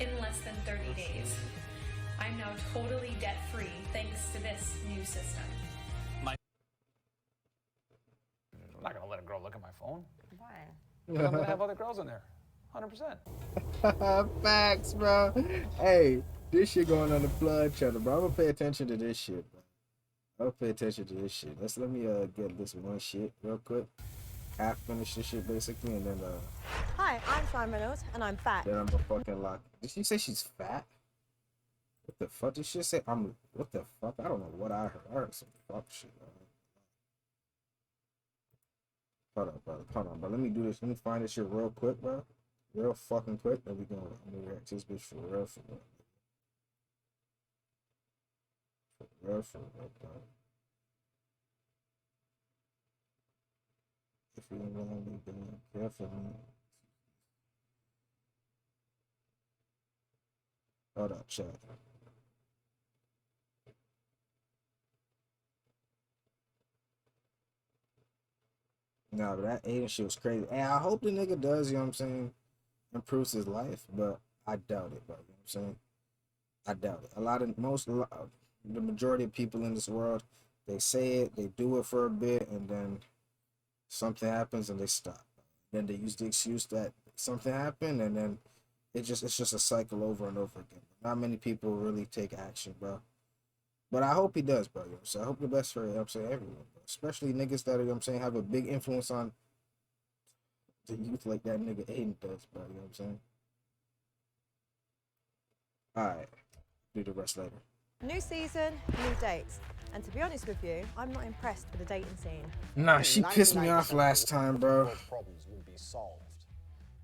in less than 30 days. I'm now totally debt-free thanks to this new system. I'm not gonna let a girl look at my phone. Why? Because I'm gonna have other girls in there. 100%. Facts, bro. Hey, this shit going on the flood channel, bro. I'm gonna pay attention to this shit, bro. I'll pay attention to this shit. Let me get this one shit real quick. Half finish this shit basically, and then Hi, I'm Simon Reynolds, and I'm fat. then I'm gonna fucking lock. Did she say she's fat? What the fuck did she say? What the fuck? I don't know what I heard. I heard some fuck shit, bro. Hold up, brother. Hold on, bro. Let me do this. Let me find this shit real quick, bro. Real fucking quick. Then I'm gonna react to this bitch for real, for real. For real, bro. If you don't want me, then careful, man. Hold up, chat. Nah, but that Aiden shit was crazy. And I hope the nigga does, you know what I'm saying, improves his life, but I doubt it, bro. You know what I'm saying? I doubt it. The majority of people in this world, they say it, they do it for a bit, and then something happens and they stop. Then they use the excuse that something happened, and then it's just a cycle over and over again. Not many people really take action, bro. But I hope he does, bro. You know what I'm saying? I hope the best for, you know what I'm saying, everyone, bro. Especially niggas that, you know what I'm saying, have a big influence on the youth like that nigga Aiden does, bro. You know what I'm saying? Alright. Do the rest later. New season, new dates. And to be honest with you, I'm not impressed with the dating scene. Nah, she pissed me off last time, bro. Problems would be solved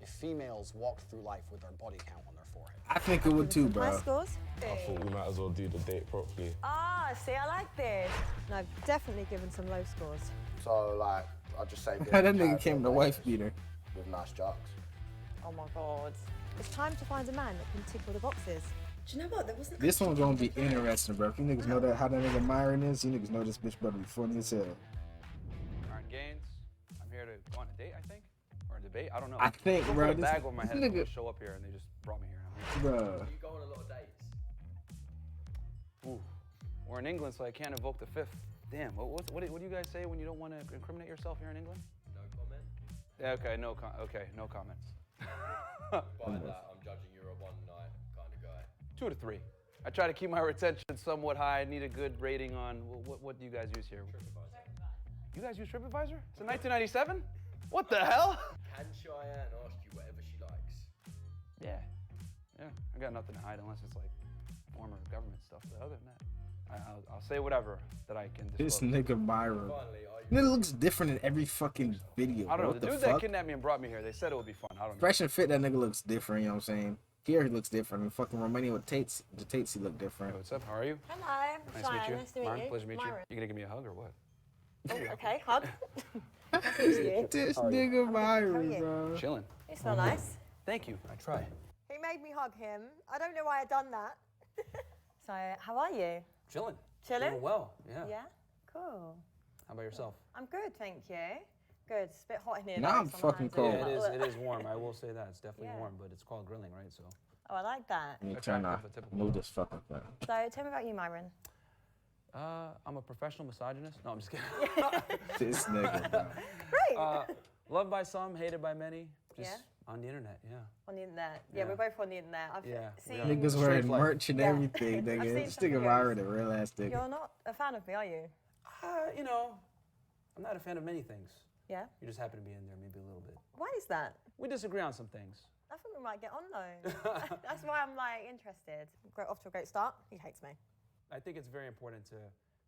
if females walked through life with their body count on their forehead. I think it would too, High bro. scores? I thought we might as well do the date properly. Ah, see, I like this. No, I've definitely given some low scores. So, like, I'll just say That nigga came to wife beater. with nice jokes. Oh my god. It's time to find a man that can tick all the boxes. Do you know what? There wasn't. This one's gonna be interesting, bro. If you niggas know how that nigga Myron is, you niggas know this bitch better be funny as hell. Myron Gaines. I'm here to go on a date, I think. Or a debate. I don't know. I think, Don't bro. put a bag over my head nigga, and show up here and they just brought me here. bro. You go on a lot of dates. Ooh. We're in England, so I can't evoke the fifth. Damn. What do you guys say when you don't want to incriminate yourself here in England? No comment. Yeah, okay, no comments. By that, I'm judging you're a one-night kind of guy. 2 to 3. I try to keep my retention somewhat high. I need a good rating on what do you guys use here? TripAdvisor. You guys use TripAdvisor? It's 1997? What the hell? Can Cheyenne ask you whatever she likes? Yeah. I got nothing to hide unless it's like former government stuff. But other than that, I'll say whatever that I can disclose. This nigga Myron. Finally, are you... Nigga looks different in every fucking video. I don't know. What The dude fuck? that kidnapped me and brought me here, they said it would be fun. I don't know. Fresh and fit, that nigga looks different. You know what I'm saying? Here he looks different. In fucking Romania with Tates, he look different. Hey, what's up? How are you? Hello. Nice to meet you. Nice to meet Myron, you. pleasure to meet Myron. you. You gonna give me a hug or what? Oh, okay, hug. Nice to meet you. This nigga Myron, you? bro. Chilling. You smell nice. Thank you. I try. He made me hug him. I don't know why I done that. So, how are you? Chilling. Chilling? Doing well. Yeah. Yeah? Cool. How about yourself? I'm good, thank you. Good. It's a bit hot in here. Now though, I'm so fucking gonna cold. have to- It is warm. I will say that. It's definitely Yeah. warm, but it's called grilling, right? So. Oh, I like that. Let me try not Attractive, but typical. move this fucking thing. So, tell me about you, Myron. I'm a professional misogynist. No, I'm just kidding. This nigga, bro. Great. Loved by some, hated by many. Just Yeah? on the internet, yeah. On the internet. Yeah, Yeah. we're both on the internet. I've Yeah, we seen. are. Niggas Straight wearing flag. merch and Yeah. everything, I've nigga. seen This some nigga videos. Myron, a real ass nigga. You're not a fan of me, are you? You know, I'm not a fan of many things. Yeah. You just happen to be in there maybe a little bit. Why is that? We disagree on some things. I think we might get on though. That's why I'm like interested. Off to a great start. He hates me. I think it's very important to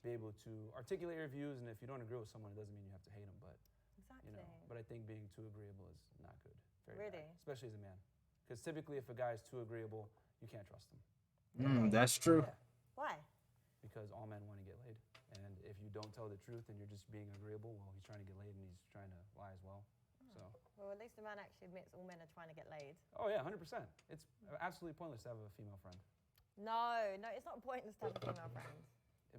be able to articulate your views, and if you don't agree with someone, it doesn't mean you have to hate them, but Exactly. you know. But I think being too agreeable is not good. Very Really? bad, especially as a man. Because typically if a guy is too agreeable, you can't trust him. That's true. Yeah. Why? Because all men want to get laid. And if you don't tell the truth and you're just being agreeable, well, he's trying to get laid and he's trying to lie as well. So. Well, at least the man actually admits all men are trying to get laid. Oh yeah, 100%. It's absolutely pointless to have a female friend. No, it's not pointless to have a female friend.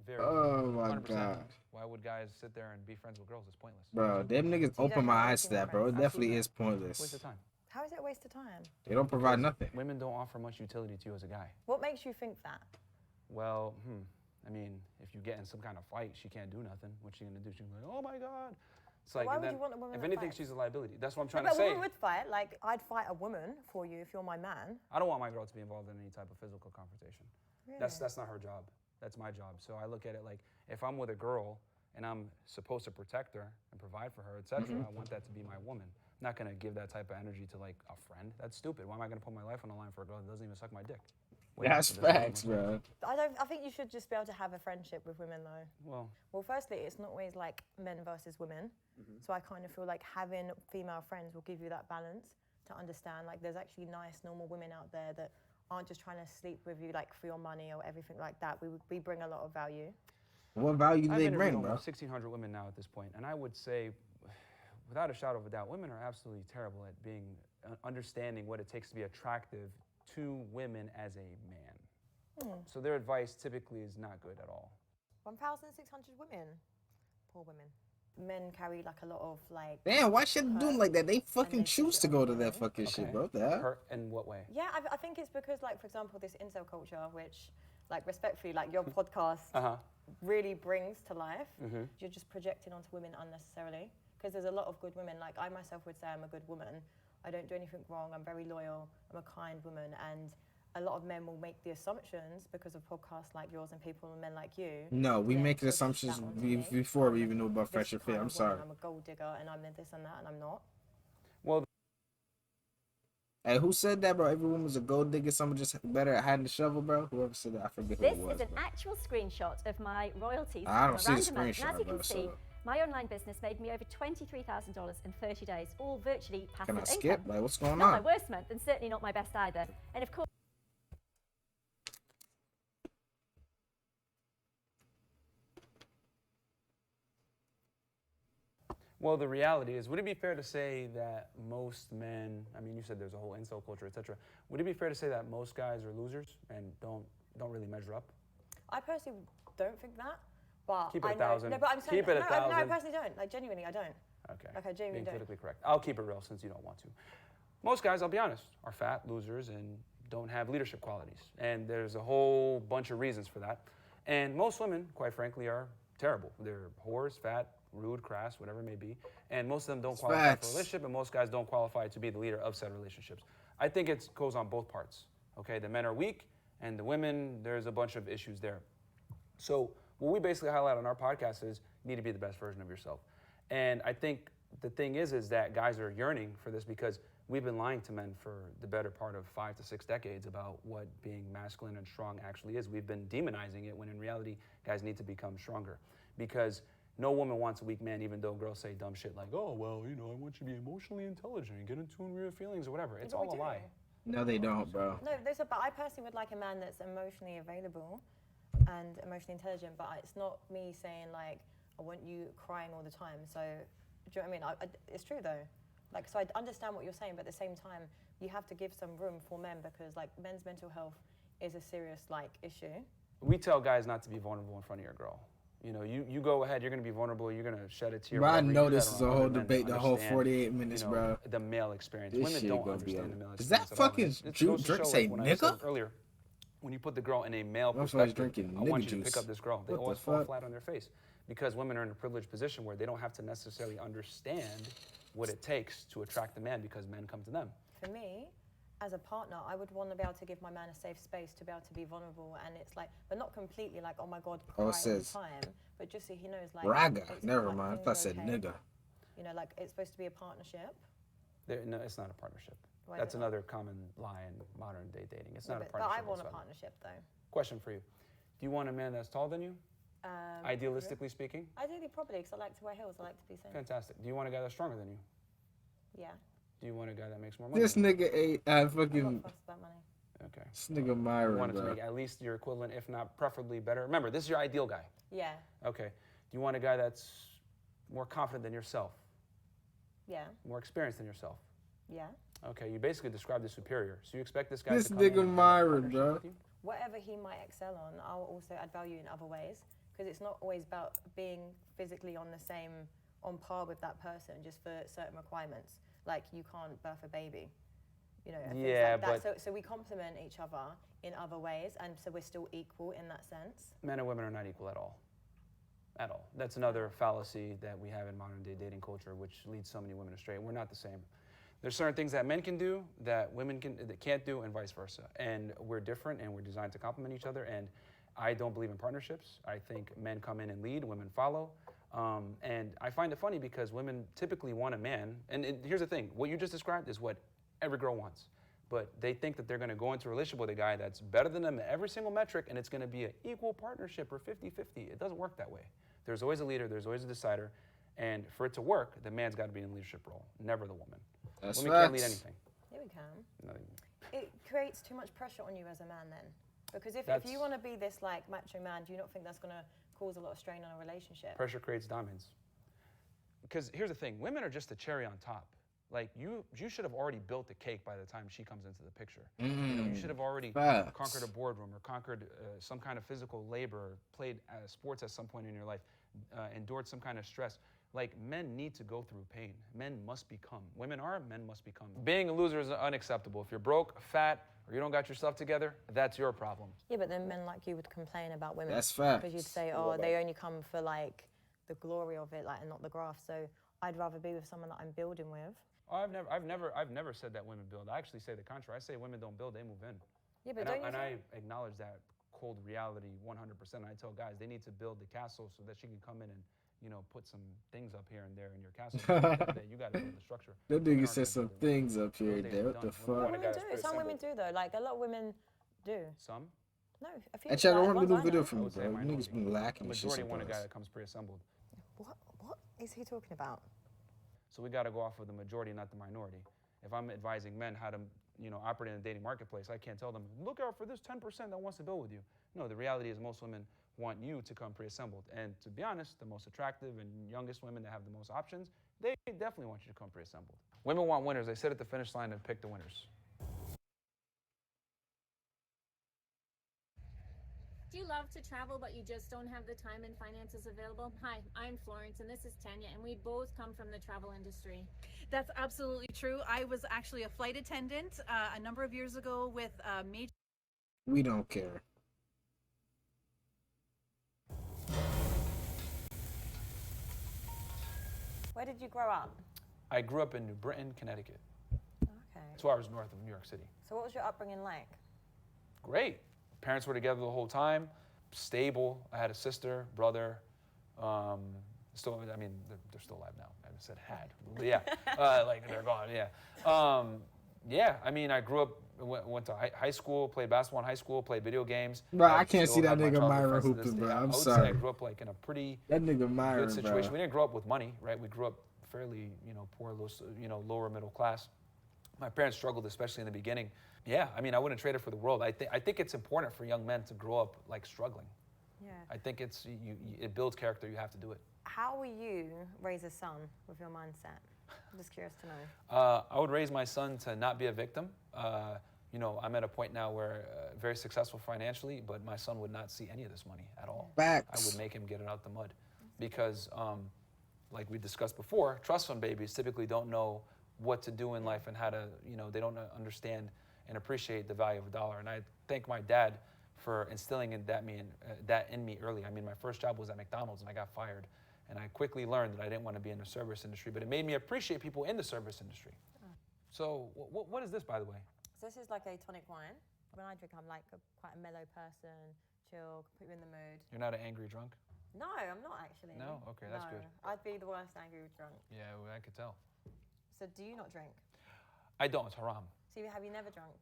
Very. Oh my 100%. god. Why would guys sit there and be friends with girls? It's pointless. Bro, them niggas So you open don't my have eyes to female that, bro. It friends? definitely Absolutely is not. Waste pointless. of time. How is it a waste of time? They don't provide nothing. Women don't offer much utility to you as a guy. What makes you think that? Well, I mean, if you get in some kind of fight, she can't do nothing. What's she gonna do? She's like, oh my God. It's like, why and would then, you want a woman if that anything, fights? she's a liability. That's what I'm trying But to say. a woman would fight. Like, I'd fight a woman for you if you're my man. I don't want my girl to be involved in any type of physical confrontation. Really? That's not her job. That's my job. So I look at it like, if I'm with a girl and I'm supposed to protect her and provide for her, etc., I want that to be my woman. I'm not gonna give that type of energy to like a friend. That's stupid. Why am I gonna put my life on the line for a girl that doesn't even suck my dick? That's facts, bro. I think you should just be able to have a friendship with women, though. Well, Firstly, it's not always like men versus women. So I kind of feel like having female friends will give you that balance to understand. Like, there's actually nice, normal women out there that aren't just trying to sleep with you like for your money or everything like that. We bring a lot of value. What value do I've they interviewed bring, bro? almost 1,600 women now at this point, and I would say, without a shadow of a doubt, women are absolutely terrible at being understanding what it takes to be attractive to women as a man. So their advice typically is not good at all. 1,600 women. Poor women. Men carry like a lot of like. Damn, why should they do them like that? They fucking they choose take to it go on to their that own. fucking shit, bro. That. Her, in what way? Yeah, I think it's because, like, for example, this incel culture, which, like, respectfully, like, your podcast really brings to life. You're just projecting onto women unnecessarily. Because there's a lot of good women. Like, I myself would say I'm a good woman. I don't do anything wrong. I'm very loyal. I'm a kind woman. And a lot of men will make the assumptions because of podcasts like yours and people and men like you. No, we then make the push that assumptions onto me. before we even know about This Fresh and Fit. kind I'm of sorry. woman, I'm a gold digger and I'm this and that, and I'm not. Well, Hey, who said that, bro? Every woman's a gold digger. Someone just better at hiding the shovel, bro. Whoever said that, I forget who This it was. is an bro. actual screenshot of my royalties. I don't from see the around a month. And screenshot, as you bro, can so- see, my online business made me over $23,000 in 30 days, all virtually passive Can I income. skip? Like, what's going Not my on? worst month, and certainly not my best either. And of course. Well, the reality is, would it be fair to say that most men, I mean, you said there's a whole incel culture, etc. Would it be fair to say that most guys are losers and don't really measure up? I personally don't think that, but Keep it I a know, thousand. No, but I'm saying Keep it a no, I thousand. personally don't. Like, genuinely, I don't. Okay. Like, I genuinely Being don't. politically correct. I'll keep it real since you don't want to. Most guys, I'll be honest, are fat, losers, and don't have leadership qualities. And there's a whole bunch of reasons for that. And most women, quite frankly, are terrible. They're whores, fat, rude, crass, whatever it may be. And most of them don't qualify Facts. for a relationship, and most guys don't qualify to be the leader of said relationships. I think it goes on both parts. Okay, the men are weak, and the women, there's a bunch of issues there. So what we basically highlight on our podcast is you need to be the best version of yourself. And I think the thing is that guys are yearning for this because we've been lying to men for the better part of 5 to 6 decades about what being masculine and strong actually is. We've been demonizing it when in reality, guys need to become stronger. Because no woman wants a weak man, even though girls say dumb shit like, oh, well, you know, I want you to be emotionally intelligent and get in tune with your feelings or whatever. It's but we all a do. lie. No, they don't, bro. No, but I personally would like a man that's emotionally available and emotionally intelligent, but it's not me saying, like, I want you crying all the time. So, do you know what I mean? It's true, though. Like, so I understand what you're saying, but at the same time, you have to give some room for men because, like, men's mental health is a serious, like, issue. We tell guys not to be vulnerable in front of your girl. You know, you go ahead, you're going to be vulnerable, you're going to shed a tear. Bro, I whatever. You know do this that is a around whole other men debate, that the whole understand, 48 minutes, you know, bro. the male experience. This Women shit don't gonna be understand a- the male Is experience. that at all. fucking It goes to Drake show, say like, when I said nigga? earlier, when you put the girl in a male Motherfuckers perspective, drinking I want nigga you to pick juice. up this girl. They What the always fall fuck? flat on their face because women are in a privileged position where they don't have to necessarily understand what it takes to attract a man because men come to them. For me, as a partner, I would want to be able to give my man a safe space to be able to be vulnerable, and it's like, but not completely like, oh my God, cry Oh, all it says the time, but just so he knows, like, Raga. it's Never like, mind. I things thought I are said okay. nigga. You know, like, it's supposed to be a partnership. No, it's not a partnership. Why is That's it not? another common lie in modern day dating. It's No, not a but partnership. I want a whatsoever. partnership, though. Question for you. Do you want a man that's taller than you? Idealistically speaking? Ideally, probably, because I like to wear heels. I like to be seen. Fantastic. Do you want a guy that's stronger than you? Yeah. Do you want a guy that makes more money? This than you? nigga ate I'm fucking. not fussed about money. Okay. This nigga You Myron, want it to bro. make at least your equivalent, if not preferably better. Remember, this is your ideal guy. Yeah. Okay. Do you want a guy that's more confident than yourself? Yeah. More experienced than yourself? Yeah. Okay, you basically described the superior. So you expect this guy This to come in nigga and have a Myron, partnership bro. with you? Whatever he might excel on, I'll also add value in other ways. Because it's not always about being physically on par with that person just for certain requirements. Like, you can't birth a baby. you know, and Yeah, things like that. but So we complement each other in other ways, and so we're still equal in that sense. men and women are not equal at all. At all. That's another fallacy that we have in modern day dating culture, which leads so many women astray. We're not the same. There's certain things that men can do that women can't do, and vice versa. And we're different, and we're designed to complement each other. And I don't believe in partnerships. I think men come in and lead, women follow. And I find it funny because women typically want a man. And here's the thing: what you just described is what every girl wants. But they think that they're going to go into a relationship with a guy that's better than them in every single metric, and it's going to be an equal partnership or 50-50. It doesn't work that way. There's always a leader, there's always a decider, and for it to work, the man's got to be in a leadership role, never the woman. That's Women can't lead facts. anything. Yeah, we can. No, It creates too much pressure on you as a man then. Because if you want to be this like macho man, do you not think that's going to cause a lot of strain on a relationship? pressure creates diamonds. Because here's the thing, women are just the cherry on top. Like you should have already built the cake by the time she comes into the picture. You know, you should have already conquered a boardroom or conquered some kind of physical labor, or played sports at some point in your life, endured some kind of stress. Like men need to go through pain. Men must become. Women are, men must become. Being a loser is unacceptable. If you're broke, fat, or you don't got your stuff together, that's your problem. Yeah, but then men like you would complain about women. That's facts. Because you'd say, oh, they only come for like the glory of it, like, and not the graft. So I'd rather be with someone that I'm building with. Oh, I've never said that women build. I actually say the contrary. I say women don't build, they move in. Yeah, but I acknowledge that cold reality 100%. I tell guys they need to build the castle so that she can come in and, you know, put some things up here and there in your castle. That you got to build the structure. That nigga said some things up here and there. What the fuck? Women do. Some women do though. Like a lot of women do. Some? No, a few. Hey, Chad, I like, want to ones do I a video know. from you, bro. You niggas been lacking The this shit majority want a guy sometimes. that comes pre-assembled. What is he talking about? So we got to go off of the majority, not the minority. If I'm advising men how to, you know, operate in the dating marketplace, I can't tell them, look out for this 10% that wants to build with you. No, the reality is most women want you to come pre-assembled. And to be honest, the most attractive and youngest women that have the most options, they definitely want you to come pre-assembled. Women want winners. They sit at the finish line and pick the winners. Do you love to travel, but you just don't have the time and finances available? Hi, I'm Florence, and this is Tanya, and we both come from the travel industry. That's absolutely true. I was actually a flight attendant a number of years ago with a major... We don't care. Where did you grow up? I grew up in New Britain, Connecticut. Okay. 2 hours north of New York City. So what was your upbringing like? Great. Parents were together the whole time, stable. I had a sister, brother. Still, I mean, they're still alive now. I said had, but yeah, like they're gone. Yeah, yeah. I mean, I grew up, went to high school, played basketball in high school, played video games. Bro, I can't still see that have my nigga childhood Myron friends to this hooping, day. bro. I I'm would sorry. say I grew up like in a pretty That nigga Myron, good situation. bro. We didn't grow up with money, right? We grew up fairly, you know, poor, you know, lower middle class. My parents struggled, especially in the beginning. Yeah, I mean, I wouldn't trade it for the world. I think it's important for young men to grow up like struggling. Yeah. I think it builds character. You have to do it. How will you raise a son with your mindset? I'm just curious to know. I would raise my son to not be a victim. You know, I'm at a point now where very successful financially, but my son would not see any of this money at all. Facts. I would make him get it out the mud, because, like we discussed before, trust fund babies typically don't know what to do in life and how to, you know, they don't understand and appreciate the value of a dollar. And I thank my dad for instilling that in me early. I mean, my first job was at McDonald's and I got fired. And I quickly learned that I didn't want to be in the service industry, but it made me appreciate people in the service industry. So what is this, by the way? So this is like a tonic wine. When I drink, I'm like quite a mellow person, chill, put you in the mood. You're not an angry drunk? No, I'm not actually. No? Okay, that's good. I'd be the worst angry drunk. Yeah, well, I could tell. So do you not drink? I don't, it's haram. So have you never drunk?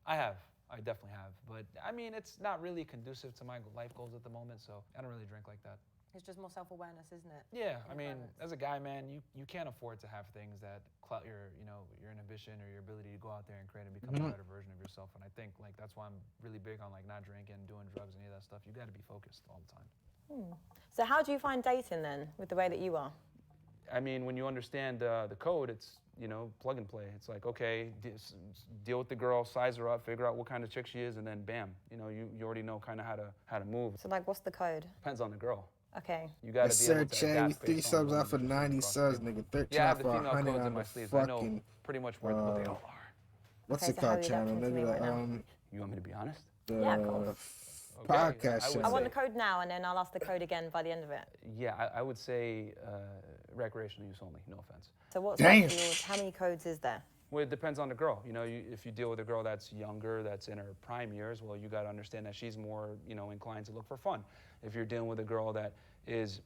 I have. I definitely have. But I mean, it's not really conducive to my life goals at the moment, so I don't really drink like that. It's just more self-awareness, isn't it? Yeah, I mean, as a guy, man, you can't afford to have things that clout your, you know, your inhibition or your ability to go out there and create and become a better version of yourself. And I think like that's why I'm really big on like not drinking, doing drugs, any of that stuff. You got to be focused all the time. So how do you find dating then, with the way that you are? I mean, when you understand the code, it's, you know, plug and play. It's like, okay, deal with the girl, size her up, figure out what kind of chick she is, and then bam, you know, you already know kind of how to move. So like, what's the code? Depends on the girl. Okay. You got to be able to Chad, adapt you 3 based on subs the out for woman 90 across the subs, table. nigga. 13 Yeah, I have out the for female 100 codes in on my the sleeves. I know fucking. pretty much what they all are. what's Okay, it so how called, are you channel? adapting to me Nigga, right now? You want me to be honest? Yeah, of course. Podcast I would channel. I want the code now, and then I'll ask the code again by the end of it. Yeah, I would say recreational use only. No offense. So what's Damn. like yours? How many codes is there? Well, it depends on the girl. You know, if you deal with a girl that's younger, that's in her prime years, well, you got to understand that she's more, you know, inclined to look for fun. If you're dealing with a girl that is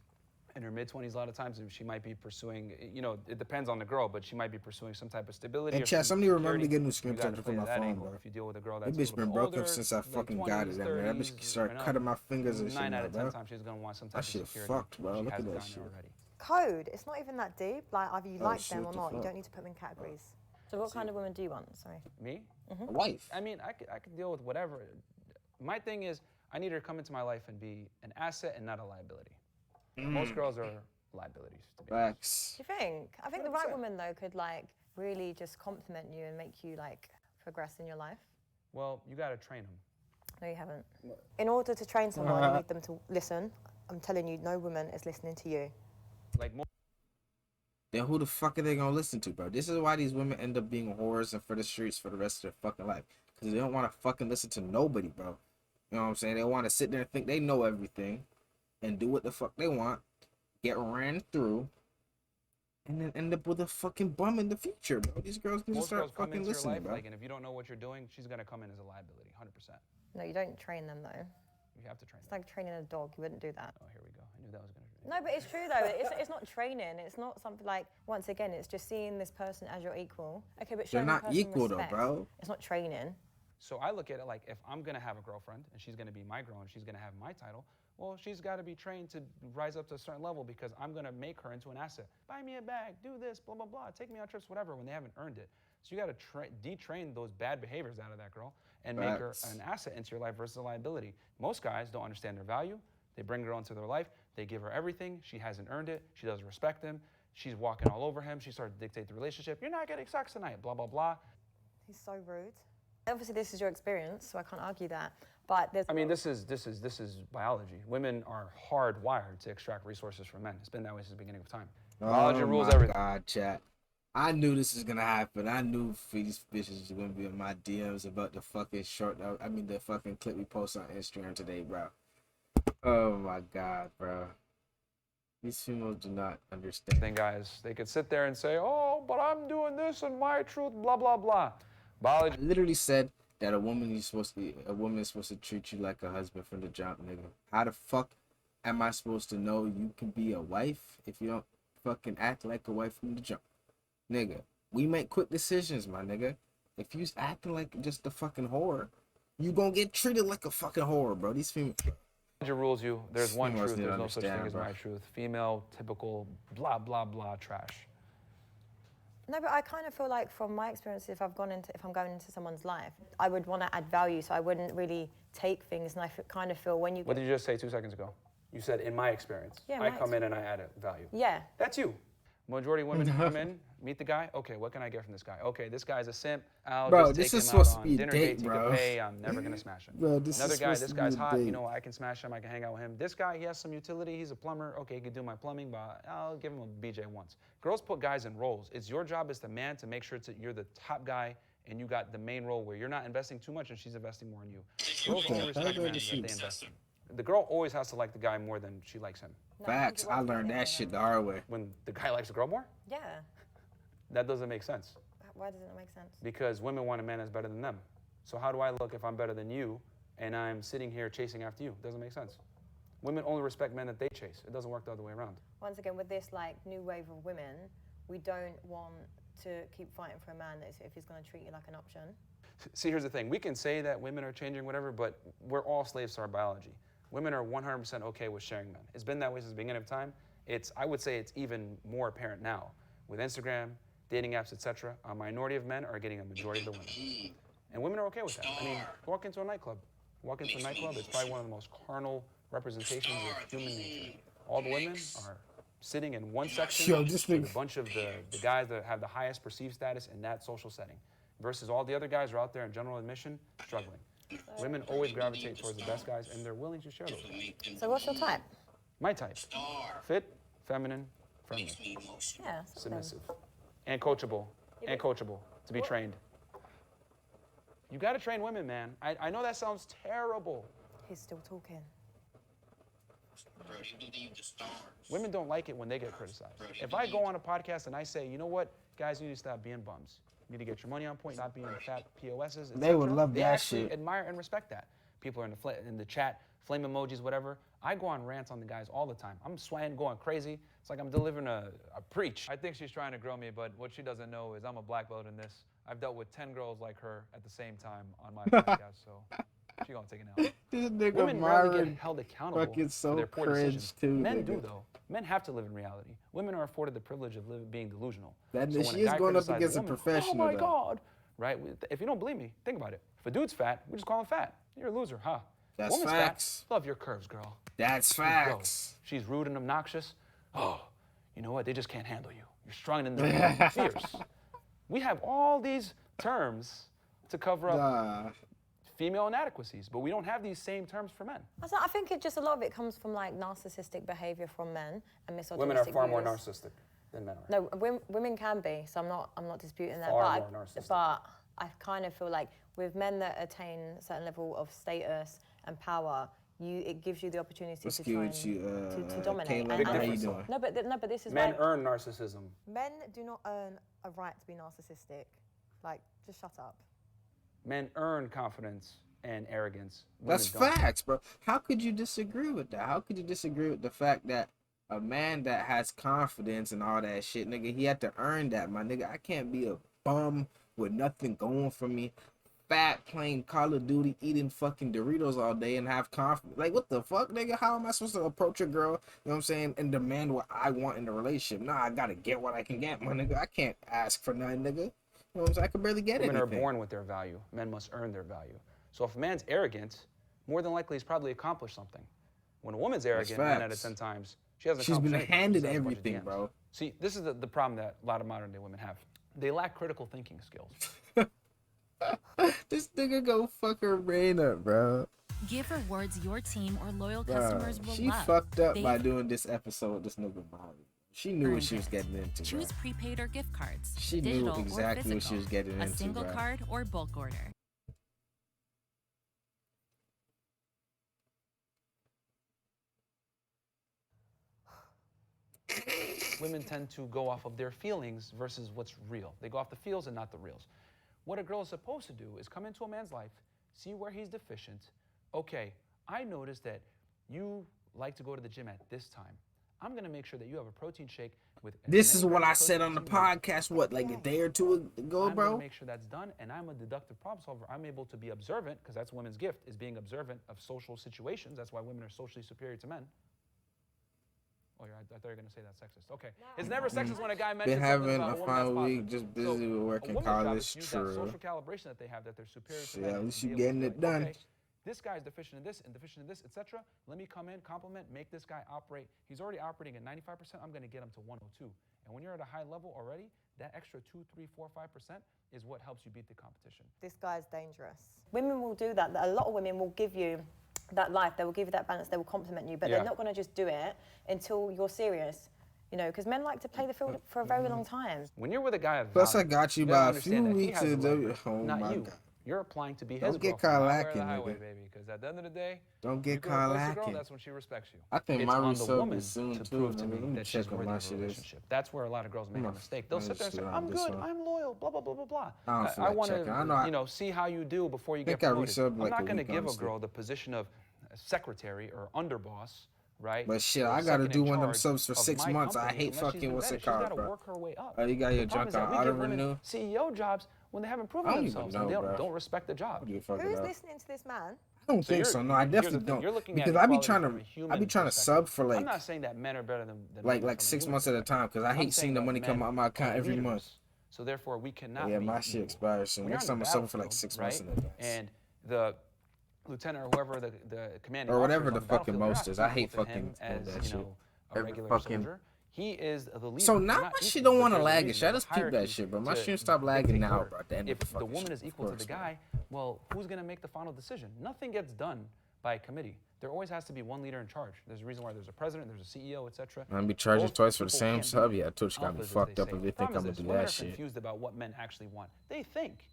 in her mid-20s, a lot of times she might be pursuing, you know, it depends on the girl, but she might be pursuing some type of stability. And or chat, some somebody remember to security. get a new screen You gotta protector for play my that phone, angle. bro. If you deal with a girl That that's bitch a been little broke older, up since I late fucking 20s, got it, man. That 30s, bitch started you know, cutting my fingers and shit 9 out now, of 10 bro. times she's gonna want some type That of shit security. fucked, bro. She Look at has it that down shit. there already. Code. It's not even that deep. Like, either you Oh, like shit, them or what the not. You fuck? don't need to put them in categories. So what kind of women do you want? Sorry. Me? A wife. I mean, I could deal with whatever. My thing is, I need her to come into my life and be an asset and not a liability. Most girls are liabilities, to be honest. Facts. Do you think? I think the right 100%. woman though could like really just compliment you and make you like progress in your life. Well, you got to train them. No, you haven't. In order to train someone, you need them to listen. I'm telling you, no woman is listening to you. Like Then who the fuck are they gonna listen to, bro? This is why these women end up being whores and for the streets for the rest of their fucking life. Because they don't want to fucking listen to nobody, bro. You know what I'm saying? They want to sit there and think they know everything and do what the fuck they want, get ran through, and then end up with a fucking bum in the future, bro. These girls need to most girls start come fucking into your listening, life, bro. like, and if you don't know what you're doing, she's gonna come in as a liability, 100%. No, you don't train them though. You have to train It's them. like training a dog. You wouldn't do that. Oh, here we go. I knew that was gonna. No, but it's true though. It's not training. It's not something like, once again, it's just seeing this person as your equal. Okay, but They're showing not the person equal though, respect. bro. It's not training. So I look at it like, if I'm gonna have a girlfriend and she's gonna be my girl and she's gonna have my title, well, she's got to be trained to rise up to a certain level because I'm gonna make her into an asset. Buy me a bag, do this, blah blah blah, take me on trips, whatever. When they haven't earned it, so you got to detrain those bad behaviors out of that girl and make her an asset into your life versus a liability. Most guys don't understand their value. They bring a girl into their life. They give her everything. She hasn't earned it. She doesn't respect him. She's walking all over him. She starts to dictate the relationship. You're not getting sex tonight. Blah blah blah. He's so rude. Obviously, this is your experience, so I can't argue that. But there's. I mean, this is biology. Women are hardwired to extract resources from men. It's been that way since the beginning of time. Biology rules everything. God, chat. I knew this was gonna happen. I knew these bitches were gonna be in my DMs about the fucking the fucking clip we posted on Instagram today, bro. Oh my God, bro. These females do not understand. Then guys, they could sit there and say, "Oh, but I'm doing this and my truth, blah blah blah." Biology. I literally said that a woman is supposed to treat you like a husband from the jump, nigga. How the fuck am I supposed to know you can be a wife if you don't fucking act like a wife from the jump? Nigga, we make quick decisions, my nigga. If you's acting like just a fucking whore, you gonna get treated like a fucking whore, bro. These females. Biology rules you. There's one Females truth. need to There's no such thing understand, as bro. my truth. Female, typical, blah blah blah, trash. No, but I kind of feel like from my experience, if I'm going into someone's life, I would want to add value, so I wouldn't really take things. And I kind of feel when you. What did you just say 2 seconds ago? You said, in my experience. Yeah, I my come in and I add a value. Yeah. That's you. Majority of women come in, meet the guy. Okay, what can I get from this guy? Okay, this guy's a simp. I'll Bro, just this take is him supposed out to on be a dinner date, dates he bro. could pay. I'm never gonna smash him. Bro, this Another is guy, supposed this to be guy's a hot. You date. know, I can smash him. I can hang out with him. This guy, he has some utility. He's a plumber. Okay, he can do my plumbing, but I'll give him a BJ once. Girls put guys in roles. It's your job as the man to make sure you're the top guy and you got the main role where you're not investing too much and she's investing more in you. Girls only respect men that they invest in. The girl always has to like the guy more than she likes him. Facts. I learned that shit the hard way. When the guy likes the girl more, Yeah. that doesn't make sense. Why doesn't it make sense? Because women want a man that's better than them. So how do I look if I'm better than you and I'm sitting here chasing after you? It doesn't make sense. Women only respect men that they chase. It doesn't work the other way around. Once again, with this like new wave of women, we don't want to keep fighting for a man if he's going to treat you like an option. See, here's the thing. We can say that women are changing, whatever, but we're all slaves to our biology. Women are 100% okay with sharing men. It's been that way since the beginning of time. I would say it's even more apparent now. With Instagram, dating apps, etc., a minority of men are getting a majority of the women. And women are okay with that. I mean, walk into a nightclub. Walk into a nightclub, it's probably one of the most carnal representations of human nature. All the women are sitting in one section with a bunch of the guys that have the highest perceived status in that social setting, versus all the other guys are out there in general admission struggling. Women always gravitate towards the best guys, and they're willing to share those. So what's your type? My type: fit, feminine, friendly, Yeah. submissive, and coachable, to be trained. You got to train women, man. I know that sounds terrible. He's still talking. Women don't like it when they get criticized. If I go on a podcast and I say, you know what, guys, you need to stop being bums. You need to get your money on point, not being fat POSs, etc. They would love they that actually shit. admire and respect that. People are in the chat, flame emojis, whatever. I go on rants on the guys all the time. I'm sweating, going crazy. It's like I'm delivering a preach. I think she's trying to grill me, but what she doesn't know is I'm a black belt in this. I've dealt with 10 girls like her at the same time on my podcast, so she gonna take an L. This nigga Women rarely Myron get held accountable fucking so for their poor cringe decisions. too, Men nigga. do though. Men have to live in reality. Women are afforded the privilege of being delusional. That So when she a is guy going up criticizes against a woman, professional, oh my though. God, right? If you don't believe me, think about it. If a dude's fat, we just call him fat. You're a loser, huh? That's Woman's facts. Fat, love your curves, girl. That's Gross. facts. She's rude and obnoxious. Oh, you know what? They just can't handle you. You're strong and they're fierce. We have all these terms to cover up female inadequacies, but we don't have these same terms for men. I think a lot of it comes from like narcissistic behavior from men and misogynistic Women are far more views. narcissistic than men are. No, women can be, so I'm not disputing that. Far more narcissistic. But I kind of feel like with men that attain a certain level of status and power, it gives you the opportunity to try and to dominate. Kayla, how you doing? No, but this is Men why earn narcissism. men do not earn a right to be narcissistic. Like, just shut up. Men earn confidence and arrogance. Women That's don't. facts, bro. How could you disagree with that? How could you disagree with the fact that a man that has confidence and all that shit, nigga, he had to earn that, my nigga. I can't be a bum with nothing going for me, fat, playing Call of Duty, eating fucking Doritos all day and have confidence. Like, what the fuck, nigga? How am I supposed to approach a girl, you know what I'm saying, and demand what I want in a relationship? Nah, I gotta get what I can get, my nigga. I can't ask for nothing, nigga. You know what I'm saying? I can barely get Women anything. are born with their value. Men must earn their value. So if a man's arrogant, more than likely he's probably accomplished something. When a woman's arrogant, 9 out of 10 times, she hasn't She's been accomplished anything. handed She has a bunch of everything, DMs. bro. See, this is the problem that a lot of modern day women have. They lack critical thinking skills. This nigga go fuck her brain up, bro. Give rewards your team or loyal customers will She love. fucked up by They've doing this episode with this nigga Molly. She knew what earned she was it. getting into, bro. Choose prepaid or gift cards. She knew digital exactly or what she was physical, getting a into, single bro. card or bulk order. Women tend to go off of their feelings versus what's real. They go off the feels and not the reals. What a girl is supposed to do is come into a man's life, see where he's deficient. Okay, I noticed that you like to go to the gym at this time. I'm going to make sure that you have a protein shake with... This is what I said on the podcast, what, like a day or two ago, I'm bro? going to make sure that's done, and I'm a deductive problem solver. I'm able to be observant, because that's women's gift, is being observant of social situations. That's why women are socially superior to men. Oh, I thought you were going to say that's sexist. Okay. It's never sexist when a guy mentions Been something having about a woman that's fine week, positive. just busy So, with a working woman's job college, is to use that true. social calibration that they have, that they're superior to Shit, men. at and least be you able to getting be it like, done. Okay, this guy's deficient in this and deficient in this, etc. Let me come in, compliment, make this guy operate. He's already operating at 95%. I'm going to get him to 102. And when you're at a high level already, that extra 2, 3, 4, 5% is what helps you beat the competition. This guy's dangerous. Women will do that. A lot of women will give you that life. They will give you that balance. They will compliment you, but they're not going to just do it until you're serious. You know, because men like to play the field for a very long time. When you're with a guy of Plus, value, I got you gotta by a understand few that he weeks has the ago. leverage, Oh not my you. God. You're applying to be his Don't get girlfriend, caught not lacking, wear the highway, nigga. baby. Because at the end of the day, Don't get you go caught approach a girl, lacking. that's when she respects you. I think it's my on the result woman is soon, to too, prove to nigga. me Let me that she's check what worthy my of a shit is. relationship. That's where a lot of girls make a mistake. They'll sit there and say, I'm this good, one. I'm loyal, blah, blah, blah, blah, blah. I don't feel I like want checking. I know I- to, see how you do before you think get I promoted. resubbed I'm like not a going to week, give a honestly. girl the position of secretary or underboss, right? But shit, or I gotta second do in one of them charge subs for of 6 my months. I company hate unless she's fucking been what's vetted. it She's called, gotta bro. work her way up. Oh, you got your The problem junk is that on we auto give women renew? CEO jobs when they haven't proven I don't even themselves know, and they bro. don't respect the job. Who's listening to this man? I don't think you're- so. No, I here's the definitely thing. don't. You're looking Because at I be equality trying from a to, human sub perspective. for I'm like, not saying that men are better than women from a 6 human months at a time. Because I I'm hate saying seeing the that money come men out of my account are every leaders. month. So therefore, we cannot Yeah, be my shit equal. expires soon. When you're Next on the time I'm subbing for like battlefield, 6 months in right? advance. And the lieutenant or whoever the commanding Or whatever officer the is on fucking battlefield, most they're is. not I hate equal to fucking him as, that shit. a Every regular fucking- soldier. He is the leader. So They're now not my shit equal, don't but want to there's a lag and reason, shit. I there's just a peep that hierarchy shit, bro. My to shit stop dictate lagging now, order. bro. At the end If of the the fucking woman shit, is of equal to course, the man. guy, well, who's going to make the final decision? Nothing gets done by a committee. There always has to be one leader in charge. There's a reason why there's a president, there's a CEO, etc. I'm gonna be charging Both twice for the people same can't sub. be Yeah, Twitch got me alphas, as fucked they up say. if they The think I'm problem gonna is do women that are shit. confused about what men actually want. They think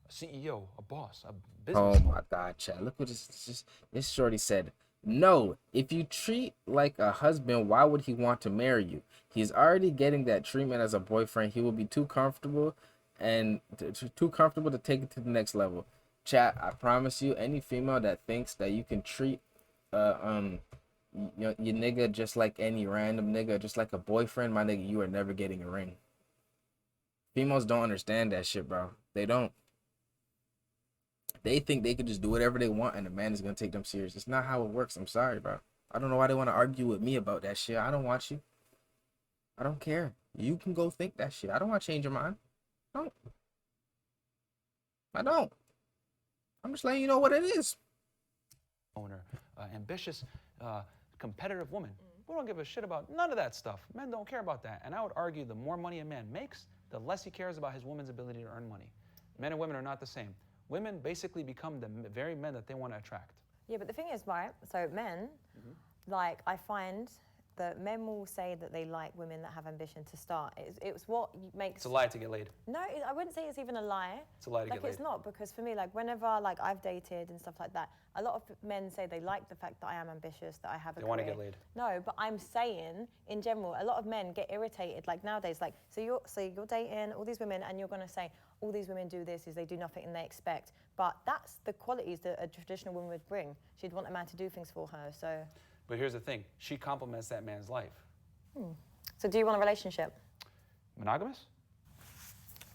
a CEO, a boss, a Oh businessman. my God, Chad! Look what this shorty said. No, if you treat like a husband, why would he want to marry you? He's already getting that treatment as a boyfriend. He will be too comfortable and too comfortable to take it to the next level. Chat, I promise you, any female that thinks that you can treat your nigga just like any random nigga, just like a boyfriend, my nigga, you are never getting a ring. Females don't understand that shit, bro. They don't. They think they can just do whatever they want and the man is gonna take them serious. It's not how it works. I'm sorry, bro. I don't know why they want to argue with me about that shit. I don't want you. I don't care. You can go think that shit. I don't want to change your mind. I don't. I'm just letting you know what it is. Owner, ambitious, competitive woman. We don't give a shit about none of that stuff. Men don't care about that. And I would argue the more money a man makes, the less he cares about his woman's ability to earn money. Men and women are not the same. Women basically become the very men that they want to attract. Yeah, but the thing is, right, so men, like, I find that men will say that they like women that have ambition to start. It's what makes... It's a lie to get laid. No, I wouldn't say it's even a lie. It's a lie to get laid. Like, it's not, because for me, like, whenever, like, I've dated and stuff like that, a lot of men say they like the fact that I am ambitious, that I have a career. They want to get laid. No, but I'm saying, in general, a lot of men get irritated, like, nowadays, like, so you're dating all these women, and you're going to say, all these women do this, is they do nothing and they expect. But that's the qualities that a traditional woman would bring. She'd want a man to do things for her, so... But here's the thing. She complements that man's life. So do you want a relationship? Monogamous?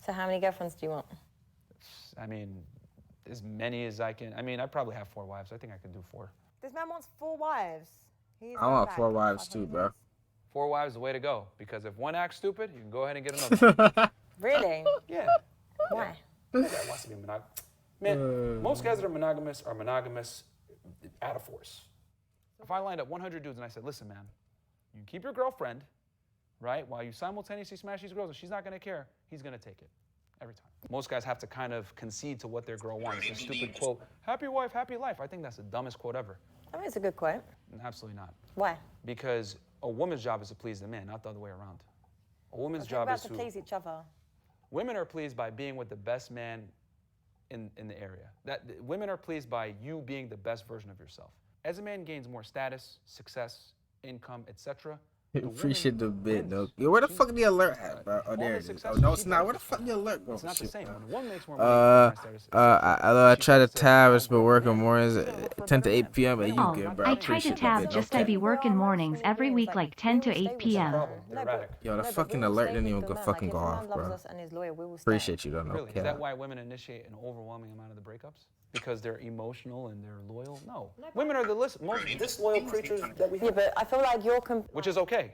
So how many girlfriends do you want? I mean, as many as I can. I mean, I probably have 4 wives. I think I could do 4. This man wants 4 wives. I want 4 wives too, bro. 4 wives is the way to go. Because if one acts stupid, you can go ahead and get another one. Really? Yeah. Why? That wants to be monogamous. Man, most guys that are monogamous out of force. If I lined up 100 dudes and I said, listen, man, you keep your girlfriend, right, while you simultaneously smash these girls and she's not going to care, he's going to take it. Every time. Most guys have to kind of concede to what their girl wants. This stupid quote, happy wife, happy life. I think that's the dumbest quote ever. I mean, it's a good quote. Absolutely not. Why? Because a woman's job is to please the man, not the other way around. A woman's job is to please each other. Women are pleased by being with the best man in the area. Women are pleased by you being the best version of yourself. As a man gains more status, success, income, etc. Appreciate the bit, though. Yo, where the fuck the alert at, bro? Oh, there it is. Oh, no, it's not. Where the fuck the alert go? It's not the same. When a woman makes more money, I try to tab. It's been working mornings 10 to 8 p.m. and you good, bro. I try to tab just I be working mornings every week like 10 to 8 p.m. Yo, the fucking alert didn't even go fucking go off, bro. Appreciate you, though. No really? Is that why women initiate an overwhelming amount of the breakups? Because they're emotional and they're loyal? No. Women are the most disloyal creatures that we have. Yeah, but I feel like you're... Which is okay.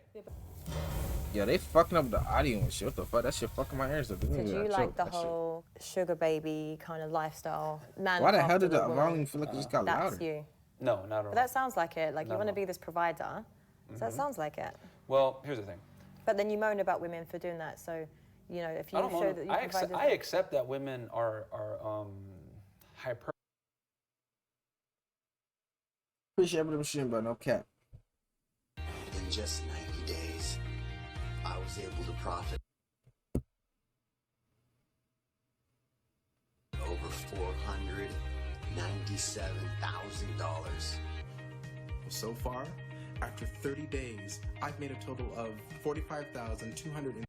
Yeah, they fucking up the audio and shit. What the fuck? That shit fucking my ears up. So do you like the whole sugar baby kind of lifestyle? Man, why the hell did the volume feel like it just got louder? That's you. No, not at all. But that sounds like it. Like you want to be this provider. So that sounds like it. Well, here's the thing. But then you moan about women for doing that. So, you know, if you show that you provide... I accept that women are hyper... Appreciate the machine, but no cap. In just 90 days, I was able to profit over $497,000. So far, after 30 days, I've made a total of $45,200.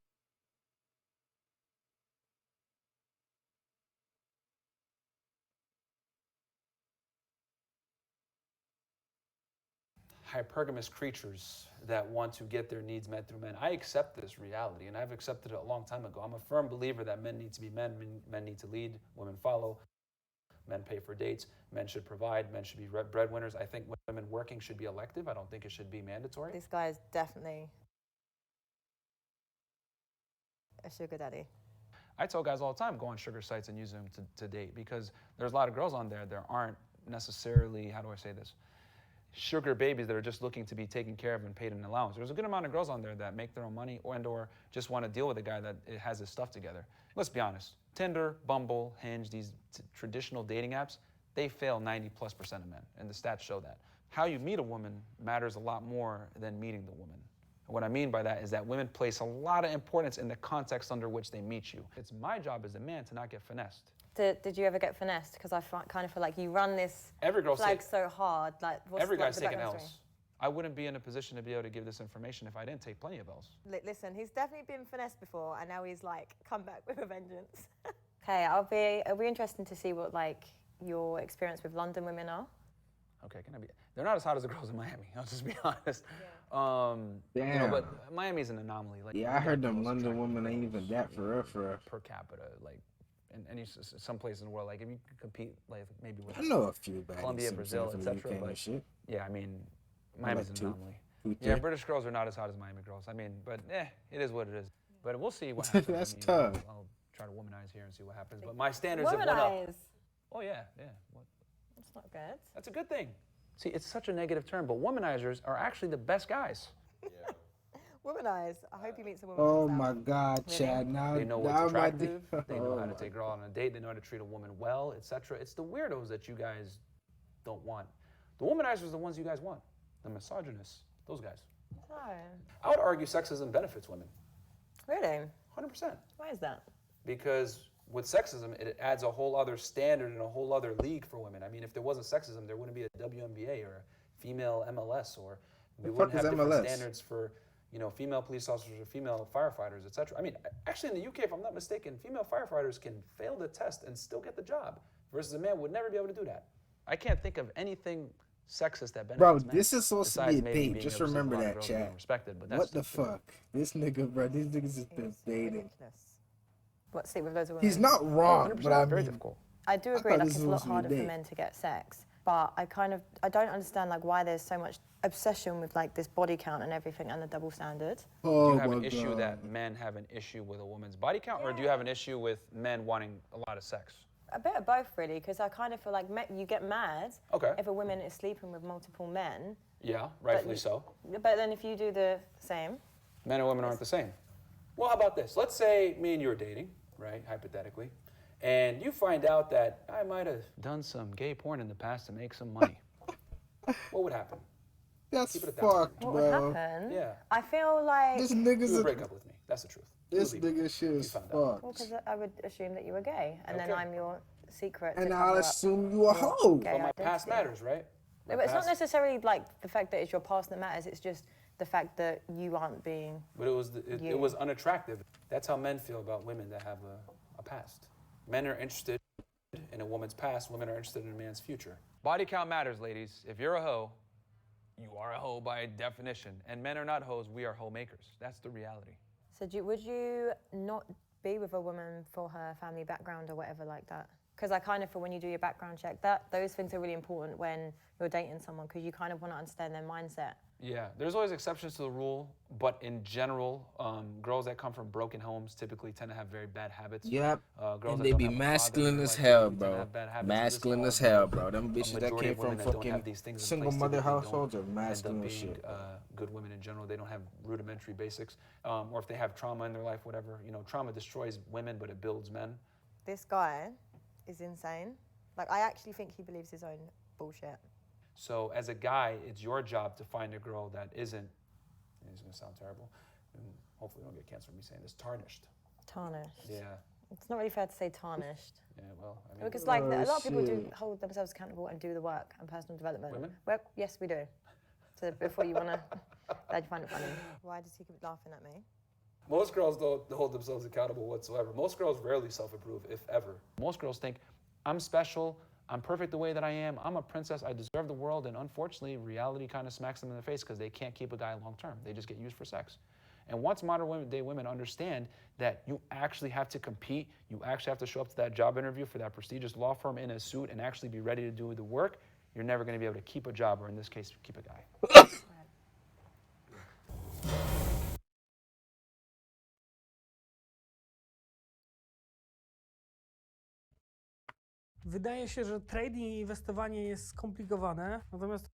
hypergamous creatures that want to get their needs met through men. I accept this reality, and I've accepted it a long time ago. I'm a firm believer that men need to be men, men need to lead, women follow, men pay for dates, men should provide, men should be breadwinners. I think women working should be elective. I don't think it should be mandatory. This guy is definitely a sugar daddy. I tell guys all the time, go on sugar sites and use them to date, because there's a lot of girls on there that aren't necessarily, how do I say this, sugar babies that are just looking to be taken care of and paid an allowance. There's a good amount of girls on there that make their own money or just want to deal with a guy that has his stuff together. Let's be honest. Tinder, Bumble, Hinge, these traditional dating apps, they fail 90+% of men, and the stats show that. How you meet a woman matters a lot more than meeting the woman. What I mean by that is that women place a lot of importance in the context under which they meet you. It's my job as a man to not get finessed. Did you ever get finessed? Because I kind of feel like you run this flag so hard. Like, every guy's taking L's. I wouldn't be in a position to be able to give this information if I didn't take plenty of L's. Listen, he's definitely been finessed before, and now he's like come back with a vengeance. Okay, it'll be interesting to see what like your experience with London women are. Okay, they're not as hot as the girls in Miami. I'll just be honest. Damn. You know, but Miami's an anomaly. Like, yeah, I heard them London women ain't even that for real. Per capita, like. And some places in the world, like if you could compete, like maybe with I know a few baddies, Colombia, Brazil, etc. But shit. Yeah, I mean, Miami's an anomaly. Yeah, British girls are not as hot as Miami girls. I mean, but it is what it is. But we'll see what happens. That's tough. I'll try to womanize here and see what happens. But my standards have went up. Oh yeah. What? That's not good. That's a good thing. See, it's such a negative term, but womanizers are actually the best guys. Yeah. Womanize. I hope you meet some women. Oh my God, really? Chad! Now they know what's attractive. They know how to take a girl on a date. They know how to treat a woman well, etc. It's the weirdos that you guys don't want. The womanizers are the ones you guys want. The misogynists, those guys. Oh. I would argue sexism benefits women. Really? 100%. Why is that? Because with sexism, it adds a whole other standard and a whole other league for women. I mean, if there wasn't sexism, there wouldn't be a WNBA or a female MLS, or we wouldn't have different standards for, you know, female police officers or female firefighters, etc. I mean, actually in the UK, if I'm not mistaken, female firefighters can fail the test and still get the job, versus a man would never be able to do that. I can't think of anything sexist that benefits bro, men. This is supposed to be a date. Just remember that, Chad. What the fuck? This nigga, bro, these niggas has been dating. What, sleep with loads of women? He's not wrong, but I very mean, difficult. I do agree, like it's a lot harder for men to get sex. But I don't understand like why there's so much obsession with like this body count and everything and the double standard. Do you have an issue that men have an issue with a woman's body count, or do you have an issue with men wanting a lot of sex? A bit of both, really, because I kind of feel like you get mad if a woman is sleeping with multiple men. Yeah, rightfully so. But then if you do the same. Men and women aren't the same. Well, how about this? Let's say me and you are dating, right, hypothetically, and you find out that I might have done some gay porn in the past to make some money. What would happen? That's fucked, bro. What would happen? Yeah. I feel like... This nigga's you would break up with me. That's the truth. This nigga shit is fucked. Well, because I would assume that you were gay, and then I'm your secret. And I'll assume you a hoe. Well, my past matters, right? But it's not necessarily like the fact that it's your past that matters. It's just the fact that you aren't being. But it was unattractive. That's how men feel about women that have a past. Men are interested in a woman's past. Women are interested in a man's future. Body count matters, ladies. If you're a hoe, you are a hoe by definition. And men are not hoes. We are hoe makers. That's the reality. So would you not be with a woman for her family background or whatever like that? Because I kind of feel when you do your background check, those things are really important when you're dating someone, because you kind of want to understand their mindset. Yeah, there's always exceptions to the rule, but in general, girls that come from broken homes typically tend to have very bad habits. Yep, girls and they be masculine as hell, bro. Masculine as hell, bro. Them bitches that came from fucking single mother households are masculine as shit. Good women in general, they don't have rudimentary basics, or if they have trauma in their life, whatever. You know, trauma destroys women, but it builds men. This guy is insane. Like, I actually think he believes his own bullshit. So as a guy, it's your job to find a girl that isn't, it's gonna sound terrible, and hopefully don't get cancer from me saying this, tarnished. Tarnished. Yeah. It's not really fair to say tarnished. Yeah, well, I mean. Because like a lot of people do hold themselves accountable and do the work and personal development. Women? Well, yes, we do. So before you wanna, glad you find it funny. Why does he keep laughing at me? Most girls don't hold themselves accountable whatsoever. Most girls rarely self-approve, if ever. Most girls think, I'm special, I'm perfect the way that I am, I'm a princess, I deserve the world, and unfortunately, reality kind of smacks them in the face because they can't keep a guy long term. They just get used for sex. And once modern day women understand that you actually have to compete, you actually have to show up to that job interview for that prestigious law firm in a suit and actually be ready to do the work, you're never going to be able to keep a job, or in this case, keep a guy. Wydaje się, że trading i inwestowanie jest skomplikowane, natomiast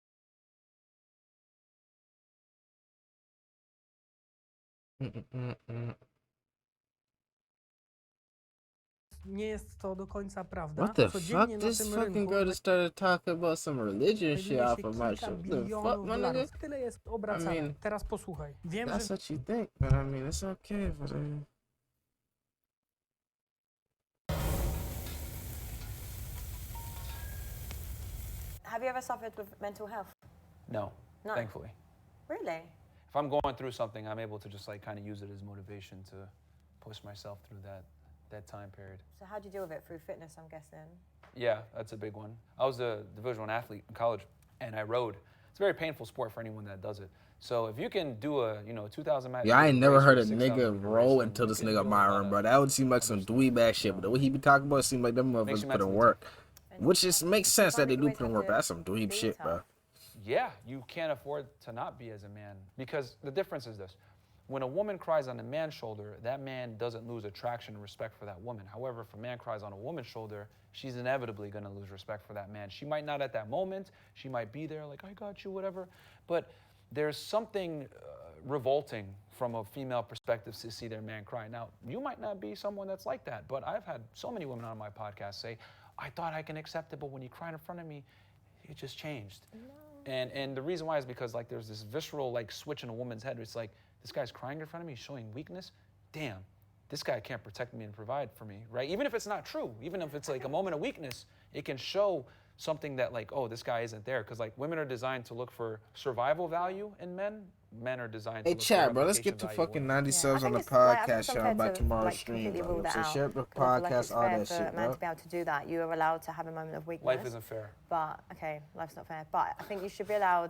nie jest to do końca prawda. What the fuck? This fucking girl just started talking about some religion shit off of my shit. What the fuck, my nigga? Tyle jest obracane. I mean, teraz posłuchaj. Wiem, that's że... what you think, but I mean, it's okay. But Have you ever suffered with mental health? No, thankfully. Really? If I'm going through something, I'm able to just like kind of use it as motivation to push myself through that time period. So how do you deal with it? Through fitness, I'm guessing? Yeah, that's a big one. I was a Division I athlete in college, and I rode. It's a very painful sport for anyone that does it. So if you can do a 2,000 meter. Yeah, I ain't never heard a nigga roll until this nigga Myron, bro. That would seem like some dweeb ass shit, but the way he be talking about it seems like them motherfuckers put in work. Which just makes sense that they do put in work, but that's some dweeb shit, bro. Yeah, you can't afford to not be as a man, because the difference is this. When a woman cries on a man's shoulder, that man doesn't lose attraction and respect for that woman. However, if a man cries on a woman's shoulder, she's inevitably going to lose respect for that man. She might not at that moment. She might be there like, I got you, whatever. But there's something revolting from a female perspective to see their man cry. Now, you might not be someone that's like that, but I've had so many women on my podcast say, I thought I can accept it, but when you cried in front of me, it just changed. No. And the reason why is because like there's this visceral like switch in a woman's head. It's like, this guy's crying in front of me, showing weakness. Damn, this guy can't protect me and provide for me, right? Even if it's not true, even if it's like a moment of weakness, it can show something that like, oh, this guy isn't there. Because like women are designed to look for survival value in men. Men are designed to look for chat, bro, let's get to fucking 90 subs on the podcast, y'all, by tomorrow's stream, bro. So share the podcast, all that shit, bro. For a man to be able to do that, you are allowed to have a moment of weakness. Life isn't fair. But, okay, life's not fair. But I think you should be allowed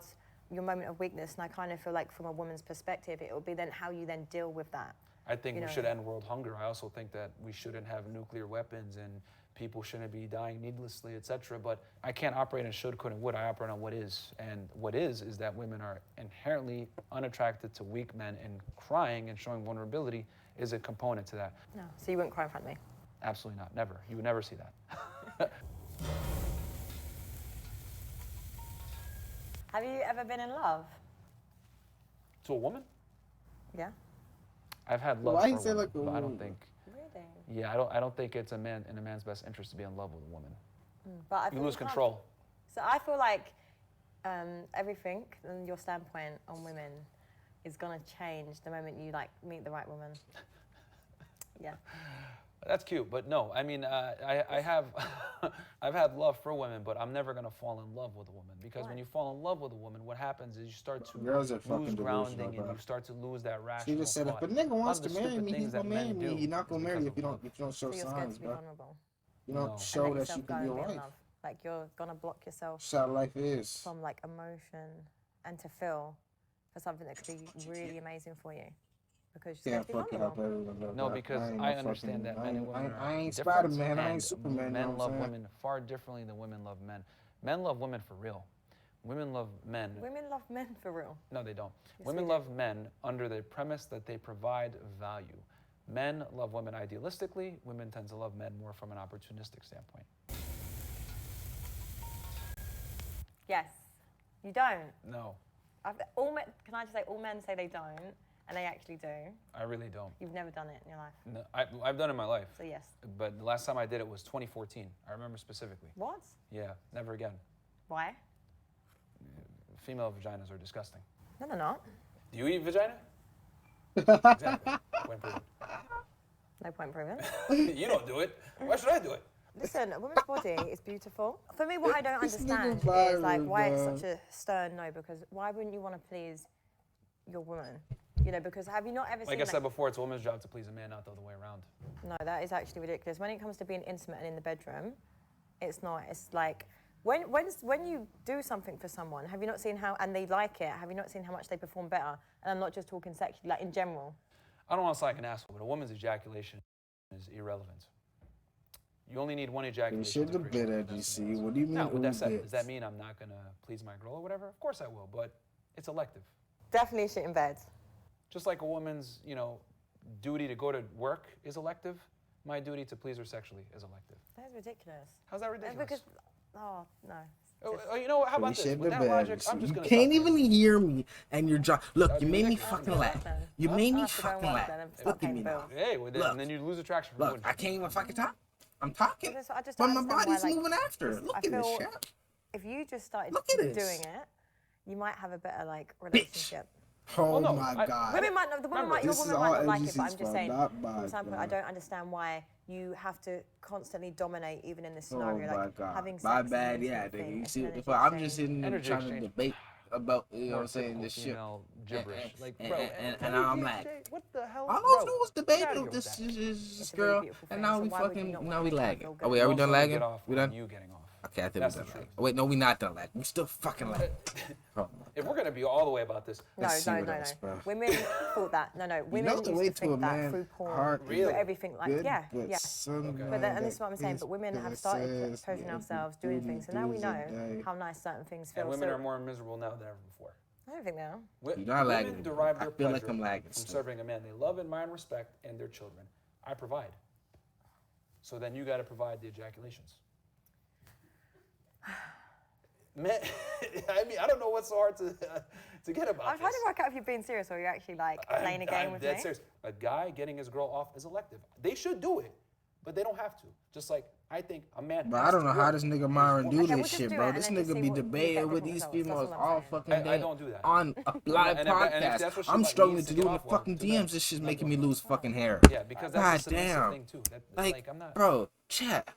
your moment of weakness, and I kind of feel like from a woman's perspective, it will be then how you then deal with that. I think we should end world hunger. I also think that we shouldn't have nuclear weapons and people shouldn't be dying needlessly, etc. But I can't operate on should, could, and would. I operate on what is. And what is that women are inherently unattracted to weak men, and crying and showing vulnerability is a component to that. No, so you wouldn't cry in front of me? Absolutely not, never. You would never see that. Have you ever been in love? To a woman? Yeah. I've had love for a woman, but I don't think. Really? Yeah, I don't think it's in a man's best interest to be in love with a woman. But you lose control. So I feel like everything and your standpoint on women is gonna change the moment you like meet the right woman. Yeah. That's cute, but no. I mean, I have, I've had love for women, but I'm never gonna fall in love with a woman, because when you fall in love with a woman, what happens is you start to lose grounding and you start to lose that rational. She just said, if a nigga wants to marry me, he's gonna marry me. You're not gonna marry if you don't show signs, bro. You don't show that you can be your wife. Like you're gonna block yourself. That's how life is. From like emotion and to feel for something that could be really amazing for you. Because yeah, fuck it up, everyone. No, because I understand that men and women I ain't different, Spider-Man, I ain't Superman. Men love women far differently than women love men. Men love women for real. Women love men. Women love men for real. No, they don't. Women love men under the premise that they provide value. Men love women idealistically. Women tend to love men more from an opportunistic standpoint. Yes. You don't? No. All men, can I just say, all men say they don't, and they actually do. I really don't. You've never done it in your life? No, I've done it in my life. So yes. But the last time I did it was 2014. I remember specifically. What? Yeah, never again. Why? Female vaginas are disgusting. No, they're not. Do you eat vagina? Exactly. Point proven. No point proven. You don't do it. Why should I do it? Listen, a woman's body is beautiful. For me, what I don't understand is like why it's such a stern no, because why wouldn't you want to please your woman? You know, because have you not ever seen... Like I said before, it's a woman's job to please a man, not the other way around. No, that is actually ridiculous. When it comes to being intimate and in the bedroom, it's not. It's like, when you do something for someone, have you not seen how, and they like it, have you not seen how much they perform better? And I'm not just talking sexually, like in general. I don't want to sound like an asshole, but a woman's ejaculation is irrelevant. You only need one ejaculation. Shit the bit at GC. What do you mean? Now, with that said, does that mean I'm not going to please my girl or whatever? Of course I will, but it's elective. Definitely shit in bed. Just like a woman's, duty to go to work is elective, my duty to please her sexually is elective. That is ridiculous. How's that ridiculous? Because, oh, no. Oh, you know what? How about this? With that logic, I'm just you gonna can't even hear me, and you're look. You made me fucking laugh. You made me fucking laugh. Look at me now. Hey, well, and then you lose attraction. Look, I can't even fucking talk. I'm talking, but my body's moving after. Look at this shit. If you just started doing it, you might have a better relationship. Oh my God. Women might not, your woman might not like it, but I'm just saying, from some point, I don't understand why you have to constantly dominate even in this Oh scenario. my like God. having sex My is bad. an Yeah, intimate nigga. thing, You it's see, an if energy I'm just exchange. sitting there Energy trying to exchange. debate about, you know what More I'm saying, typical this shit. female gibberish. Like, bro, And I'm like, what the hell? all I Bro, was doing was get debating outta with here this, with that. this a really girl, beautiful and thing, now so we why would you fucking, not now wanna we make her lagging. feel Oh wait, are we Most done women lagging? get off We on done? you getting off. Okay, I think That's we're the done truth. lagging. Wait, no, we not done lagging. We still fucking lagging. Oh If we're gonna be all the way about this, No, Let's see no, what no, else, no. bro. Women thought that. No. Women the used way to to a think that man's through porn, heart through Really? everything. Like, good, yeah. some But then, and this is that what I'm saying. is But women have that started says posing every ourselves, doing things, so now we Tuesday know night. how nice certain things feel. and women so, are more miserable now than ever before. I don't think they are. You're not Women lagging. derive I their feel like pleasure I'm lagging from still. serving a man they love, admire, and respect, and their children. I provide. So then you got to provide the ejaculations. Man, I mean, I don't know what's so hard to get about I'm trying this. to work out if you're being serious or you're actually like playing a game I'm with dead me. serious. A guy getting his girl off is elective. They should do it, but they don't have to. Just like I think a man. But has I don't to know how work this nigga his Myron woman. do Okay, we'll this just shit, do bro. it and This then just nigga see be what you debating get with different these results. That's females all I'm all saying. fucking day I don't do that. on a live And if podcast. that's what she I'm like, struggling needs to to do get in the off, well, fucking too bad. DMs. This shit's Not making doing me it. lose fucking hair. Yeah, because God that's a submissive damn. thing too. Like, I'm not. bro, chat.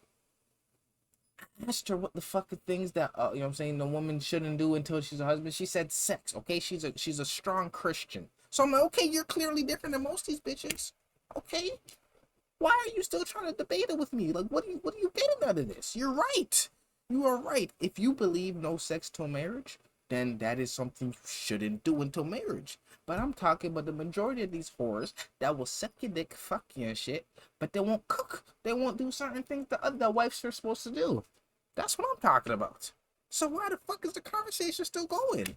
Asked her what the fuck are things that you know what I'm saying the woman shouldn't do until she's a husband. She said sex. Okay, she's a strong Christian. So I'm like, okay, you're clearly different than most of these bitches. Okay, why are you still trying to debate it with me? Like, what are you getting out of this? You're right. You are right. If you believe no sex till marriage, then that is something you shouldn't do until marriage. But I'm talking about the majority of these whores that will suck your dick, fuck you and shit, but they won't cook. They won't do certain things that other wives are supposed to do. That's what I'm talking about. So why the fuck is the conversation still going?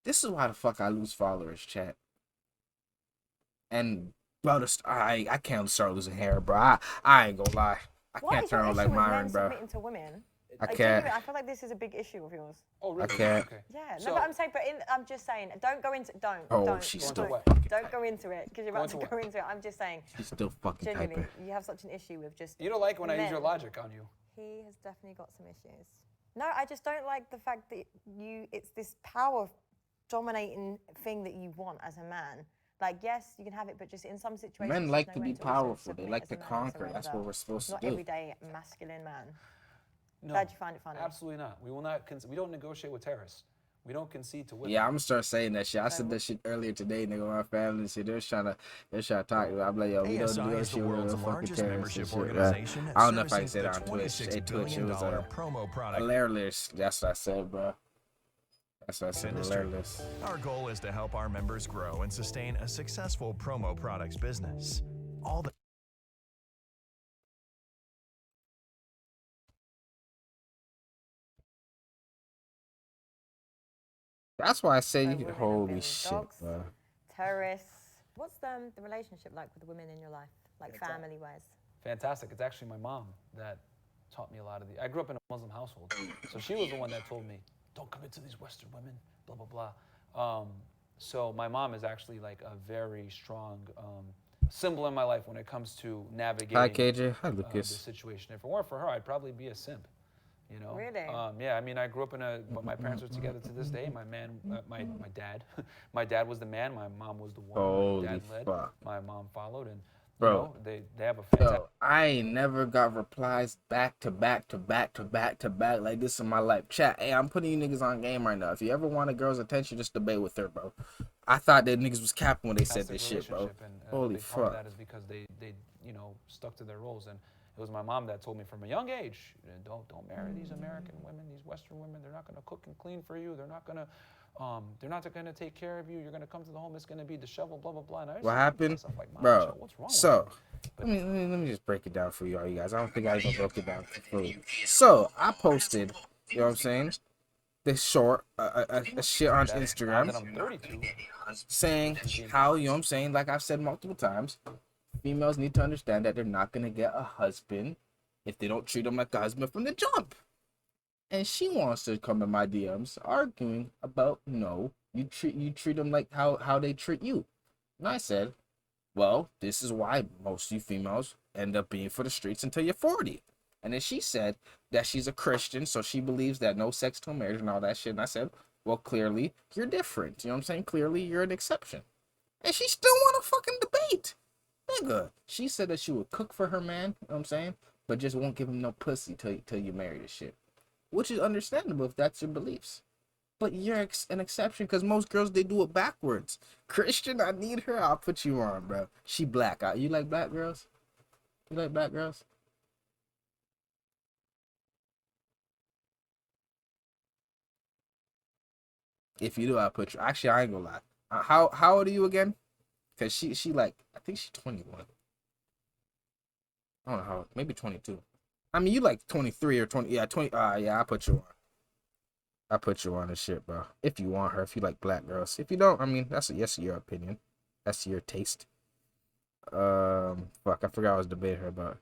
This is why the fuck I lose followers, chat. And bro, I can't start losing hair, bro. I ain't gonna lie. I What can't is your turn on issue like with men Myron, bro. submitting to women? I Like, can't. genuinely, I feel like this is a big issue of yours. Oh, really? I can't. Okay. Yeah, no, So- but I'm saying, I'm just saying, don't go into, don't. Oh, she's don't, still don't, fucking don't go into it because you're Go about to into go what? into it. I'm just saying, She's still fucking genuinely, typing. you have such an issue with just. You don't like when I use men. your logic on you. He has definitely got some issues. No, I just don't like the fact that it's this power dominating thing that you want as a man. Like, yes, you can have it, but just in some situations. Men there's like no to way be also powerful. They submit like as to a man and conquer. That's what surrender. we're supposed Not to do. everyday masculine man. No, Glad you find it funny. absolutely not. We will not. We don't negotiate with terrorists. We don't concede to women. Yeah, I'm gonna start saying that shit. I said that shit earlier today, nigga. My family and shit. They're trying to talk to me. I'm like, yo, we don't ASI is the negotiate with world's fucking largest terrorists and membership shit, right? organization, I don't know if I can say servicing that the on Twitch. $26 Hey, Twitch, it billion was promo product hilarious. That's what I said, bro. That's what I said, industry. hilarious. Our goal is to help our members grow and sustain a successful promo products business. All the That's why I say, So women have holy been shit, dogs, bro. terrorists. What's the relationship like with the women in your life, like family-wise? Fantastic. It's actually my mom that taught me a lot of the. I grew up in a Muslim household, so she was the one that told me, "Don't come into these Western women." Blah blah blah. So my mom is actually like a very strong symbol in my life when it comes to navigating Hi, KJ. Hi, the Lucas. situation. If it weren't for her, I'd probably be a simp. You know? Really? Yeah, I mean, I grew up in but my parents are together to this day. My dad, my dad was the man. My mom was the woman. Holy my dad led. fuck. My mom followed, and Bro. you know, they have a fantastic. Yo, I ain't never got replies back to back to back to back to back like this in my life. Chat, hey, I'm putting you niggas on game right now. If you ever want a girl's attention, just debate with her, bro. I thought that niggas was capping when they said this shit, bro. And Holy a big part of fuck. that is because they you know stuck to their roles, and it was my mom that told me from a young age, don't marry these American women, these Western women. They're not gonna cook and clean for you. They're not gonna take care of you. You're gonna come to the home. It's gonna be disheveled, blah blah blah. And I used What to think to happened, myself, like, Mom, bro? what's wrong So, with let me just break it down for you, all you guys. I don't think I even broke it down fully. So, I posted, you know what I'm saying, this short, a shit on Now that Instagram, I'm 32, saying how, you know what I'm saying, like I've said multiple times, females need to understand that they're not gonna get a husband if they don't treat them like a husband from the jump. And she wants to come in my DMs arguing about, no, you treat them like how they treat you. And I said, well, this is why most of you females end up being for the streets until you're 40. And then she said that she's a Christian, so she believes that no sex till marriage and all that shit. And I said, well, clearly you're different. You know what I'm saying? Clearly you're an exception. And she still want to fucking debate. Nigga, she said that she would cook for her man, you know what I'm saying? But just won't give him no pussy till you marry this shit. Which is understandable if that's your beliefs. But you're an exception because most girls, they do it backwards. Christian, I need her. I'll put you on, bro. She black. You like black girls? You like black girls? If you do, I'll put you. Actually, I ain't gonna lie. How old are you again? Because she like, I think she's 21. I don't know how, maybe 22. I mean, you like 23 or 20. Yeah, 20. Yeah, I'll put you on. I'll put you on this shit, bro. If you want her, if you like black girls. If you don't, I mean, that's your opinion. That's your taste. Fuck, I forgot what I was debating her about.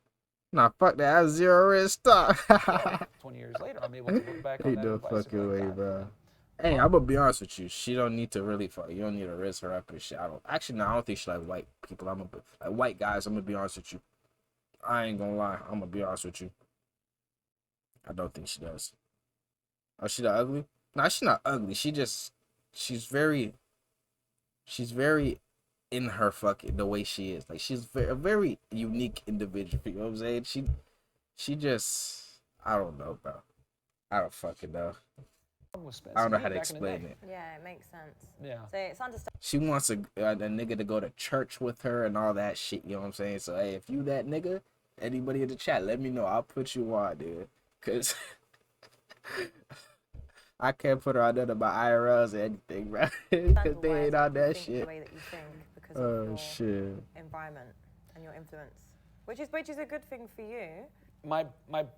Nah, fuck that. I have zero risk. Stop. 20 years later, I'm able to look back on that No advice. fucking way, bro. Hey, I'm gonna be honest with you. She don't need to really fuck. You don't need to risk her up and shit. I don't think she like white people. Like white guys. I'm gonna be honest with you. I ain't gonna lie. I'm gonna be honest with you. I don't think she does. Oh, she not ugly? Nah, she's not ugly. She's very in her fucking the way she is. Like she's a very unique individual. You know what I'm saying? She just, I don't know, bro. I don't fucking know. I don't know how to explain it. Yeah, it makes sense. Yeah. So it's understandable. She wants a nigga to go to church with her and all that shit. You know what I'm saying? So hey, if you that nigga, anybody in the chat, let me know. I'll put you on, dude. Cause I can't put her on none of my IRLs or anything, bro. Cause they ain't on that shit. The way that you think because of your shit. environment and your influence, which is a good thing for you. My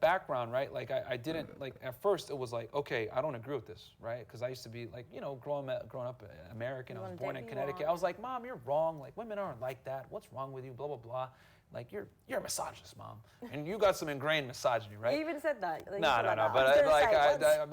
background, right? Like I didn't like at first it was like, okay, I don't agree with this, right? Because I used to be like, you know, growing up American. I was born in Connecticut. I was like, Mom, you're wrong. Like women aren't like that. What's wrong with you? Blah blah blah. Like you're a misogynist, Mom, and you got some ingrained misogyny, right? You even said that. Like, No. But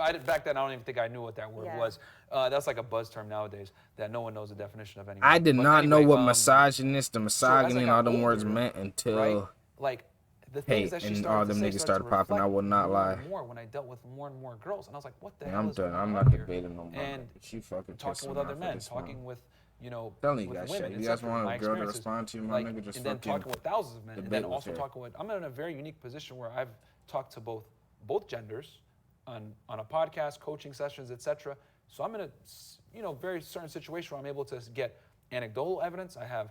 I back then I don't even think I knew what that word was. That's like a buzz term nowadays that no one knows the definition of anymore. I did not know what misogynist and misogyny and all them words meant until right? Like the things that she started all them niggas started popping. I will not lie. More when I dealt with more and more girls, and I was like, what the Yeah, hell I'm is done. going I'm on not here? debating no more. And She fucking talking with other men, talking with, you know, telling you with guys women. shit. If you guys want my a girl to experiences, respond to you, my nigga, just and then fucking talking with thousands of men, and then debate also with her. talking with. I'm in a very unique position where I've talked to both genders on a podcast, coaching sessions, etc. So I'm in a very certain situation where I'm able to get anecdotal evidence. I have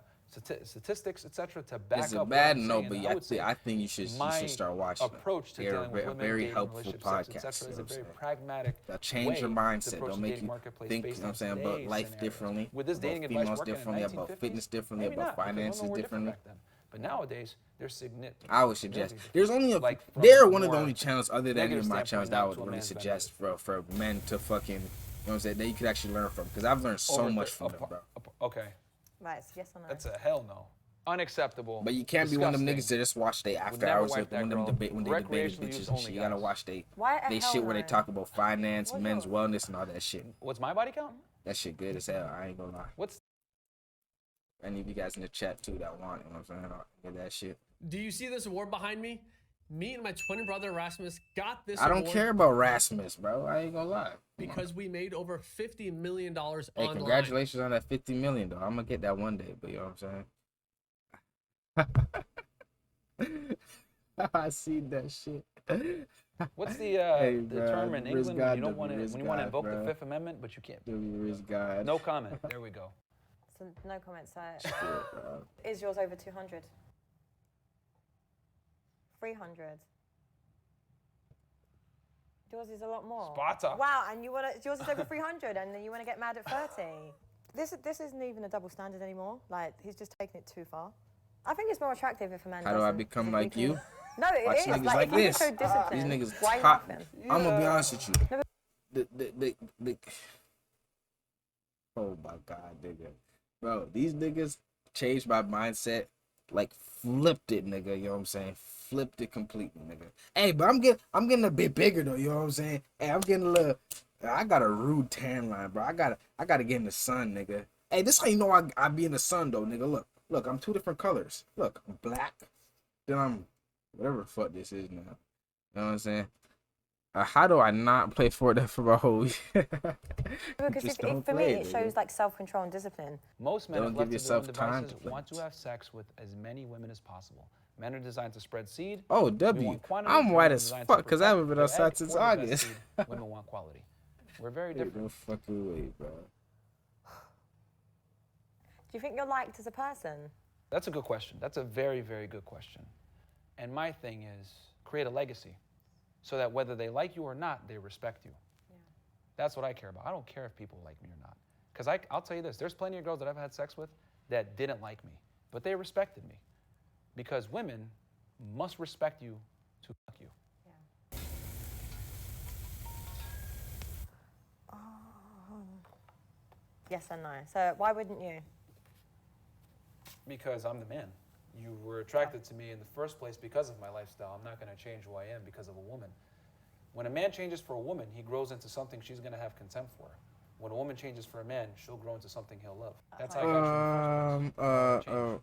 statistics, etc., to back Is up. it bad? What I'm No, saying. but I think you should start watching. Approach to They're dealing with a women, very dating, helpful relationships, podcast. sex, etc. You is know a very what I'm saying? pragmatic They'll change your way mindset. to approach They'll the make dating you marketplace think. You based know what I'm on saying? About today's life scenarios. differently. With this about dating advice females working in differently. About 1950s, fitness differently. maybe About not, because finances women were different differently. back then. But nowadays, they're significant. I would suggest. There's only like they're one of the only channels other than any negative of my channels that I would standpoint, not to a really man's suggest for men to fucking, you know what I'm saying, that you could actually learn from. Because I've learned so much from them, bro. Okay. Right, it's yes or no. That's a hell no. Unacceptable. But you can't be one of them niggas that just watch they after never hours wipe with that when they girl. debated Recreational use bitches and only, shit. You gotta guys. watch they Why shit where they talk about finance, men's wellness, and all that shit. What's my body count? That shit good as hell. I ain't gonna lie. What's any of you guys in the chat too that want it, you know what I'm saying? I'll get that shit. Do you see this award behind me? Me and my twin brother Rasmus got this I don't award care about Rasmus, bro. I ain't gonna lie. because we made over $50 million Hey, online. congratulations on that 50 million though. I'm gonna get that one day, but you know what I'm saying? I seen that shit. What's the bro, term in risk England God, when you don't want to risk when you want to God, invoke bro. the Fifth Amendment, but you can't? Risk God. No comment. There we go. So no comments. Shit, bro. Is yours over 200? 300. Yours is a lot more. Sparta. Wow, and yours is over 300, and then you want to get mad at 30. This isn't even a double standard anymore. Like he's just taking it too far. I think it's more attractive if a man. How do I become like you? No, it Watch is. niggas Like, like if you this. show discipline, These niggas why top. laughing? I'm gonna be honest with you. The oh my god, nigga, bro, these niggas changed my mindset, like flipped it, nigga. You know what I'm saying? Flipped it completely, nigga. Hey, but I'm getting a bit bigger though. You know what I'm saying? Hey, I'm getting a little. I got a rude tan line, bro. I gotta get in the sun, nigga. Hey, this how you know I be in the sun though, nigga. Look, I'm two different colors. Look, I'm black. Then I'm whatever the fuck this is now. You know what I'm saying? How do I not play Fortnite for my whole week? Because Just if, don't for me, play it nigga. shows like self-control and discipline. Most men, Don't if give left to their own yourself time devices, to play. want to have sex with as many women as possible. Men are designed to spread seed. Oh, We W. want quantity. I'm white Women are as designed fuck to because I haven't been protect their outside egg since or the best August. seed. Women want quality. We're very Ain't different. no fucking way, bro. Do you think you're liked as a person? That's a good question. That's a very, very good question. And my thing is create a legacy so that whether they like you or not, they respect you. Yeah. That's what I care about. I don't care if people like me or not. Because I'll tell you this, there's plenty of girls that I've had sex with that didn't like me, but they respected me. Because women must respect you to fuck you. Yeah. Yes and no. So why wouldn't you? Because I'm the man. You were attracted to me in the first place because of my lifestyle. I'm not going to change who I am because of a woman. When a man changes for a woman, he grows into something she's going to have contempt for. When a woman changes for a man, she'll grow into something he'll love. That's how I got you in the first place.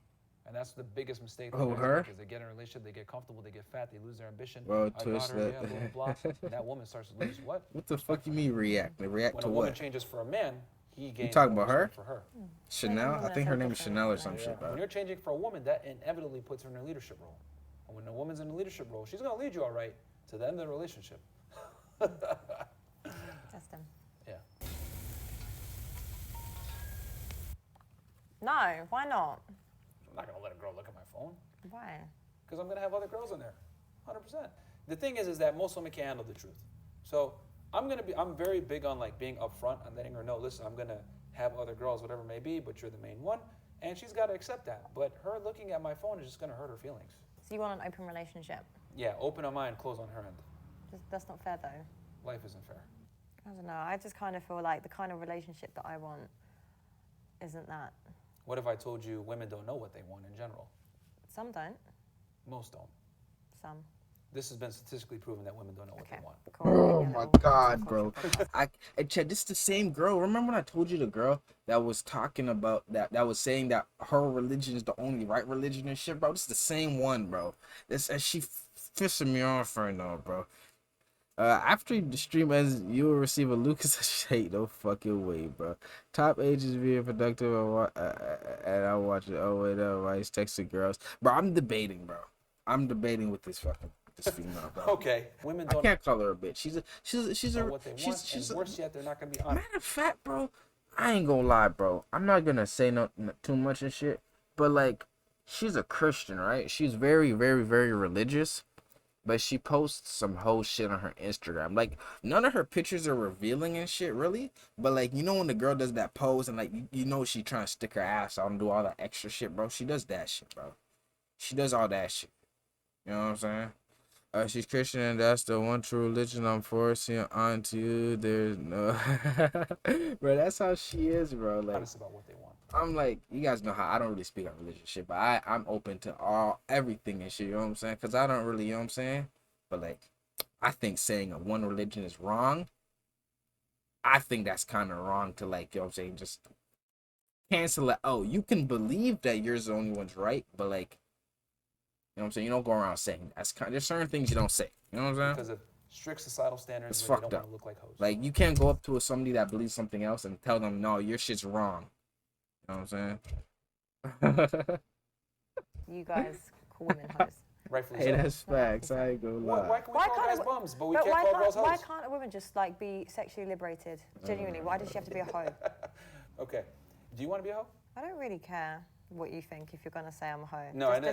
And that's the biggest mistake that guys make, is they get in a relationship, they get comfortable, they get fat, they lose their ambition. Bro, I got twist her, that. yeah, blah, blah, blah. And that woman starts to lose what? What the fuck you mean react? They react When to a woman what? changes for a man, he gains You talking more about her? respect for her. Chanel? I think her name is Chanel or some shit, bro. When you're changing for a woman, that inevitably puts her in a leadership role. And when a woman's in a leadership role, she's going to lead you all right to the end of the relationship. Justin. Yeah. No, why not? I'm not going to let a girl look at my phone. Why? Because I'm going to have other girls in there. 100%. The thing is that most women can't handle the truth. So I'm very big on like being upfront and letting her know, listen, I'm going to have other girls, whatever it may be, but you're the main one. And she's got to accept that. But her looking at my phone is just going to hurt her feelings. So you want an open relationship? Yeah, open on mine, close on her end. That's not fair though. Life isn't fair. I don't know. I just kind of feel like the kind of relationship that I want isn't that. What if I told you women don't know what they want in general? Some don't. Most don't. Some. This has been statistically proven that women don't know what they want. Oh my God, bro! Hey, Chad, this is the same girl. Remember when I told you the girl that was talking about that was saying that her religion is the only right religion and shit, bro? This is the same one, bro. And she pissing me off right now, bro. After the stream ends, you will receive a Lucas hate. No fucking way, bro. Top age is being productive, and I watch it. Oh wait, why he's texting girls, bro? I'm debating, bro. I'm debating with this female, bro. Okay, women don't. I can't call her a bitch. She's a what they want, and worse yet, they're not gonna be honest. Matter of fact, bro, I ain't gonna lie, bro. I'm not gonna say no too much and shit, but like, she's a Christian, right? She's very, very, very religious. But she posts some whole shit on her Instagram. Like, none of her pictures are revealing and shit, really. But, like, you know when the girl does that pose and, like, you know she trying to stick her ass out and do all that extra shit, bro? She does that shit, bro. She does all that shit. You know what I'm saying? She's Christian and that's the one true religion I'm forcing onto you. There's no... Bro, that's how she is, bro. Like, honest about what they want. I'm like, you guys know how I don't really speak on religion shit, but I'm open to everything and shit, you know what I'm saying? Because I don't really, you know what I'm saying? But like, I think saying one religion is wrong, I think that's kind of wrong to like, you know what I'm saying, just cancel it. Oh, you can believe that yours the only one's right, but like, you know what I'm saying? You don't go around saying that's there's certain things you don't say, you know what I'm saying? Because of strict societal standards, It's where fucked they don't up. want to look like hoes. Like, you can't go up to somebody that believes something else and tell them, no, your shit's wrong. You know what I'm saying? You guys call women hoes. Rightfully Hey, so. that's facts. I ain't gonna lie. Why can we call guys bums, but we can't why call girls hoes? Why can't a woman just like be sexually liberated? Genuinely, why does she have to be a hoe? Okay. Do you want to be a hoe? I don't really care what you think if you're gonna say I'm a hoe. No, but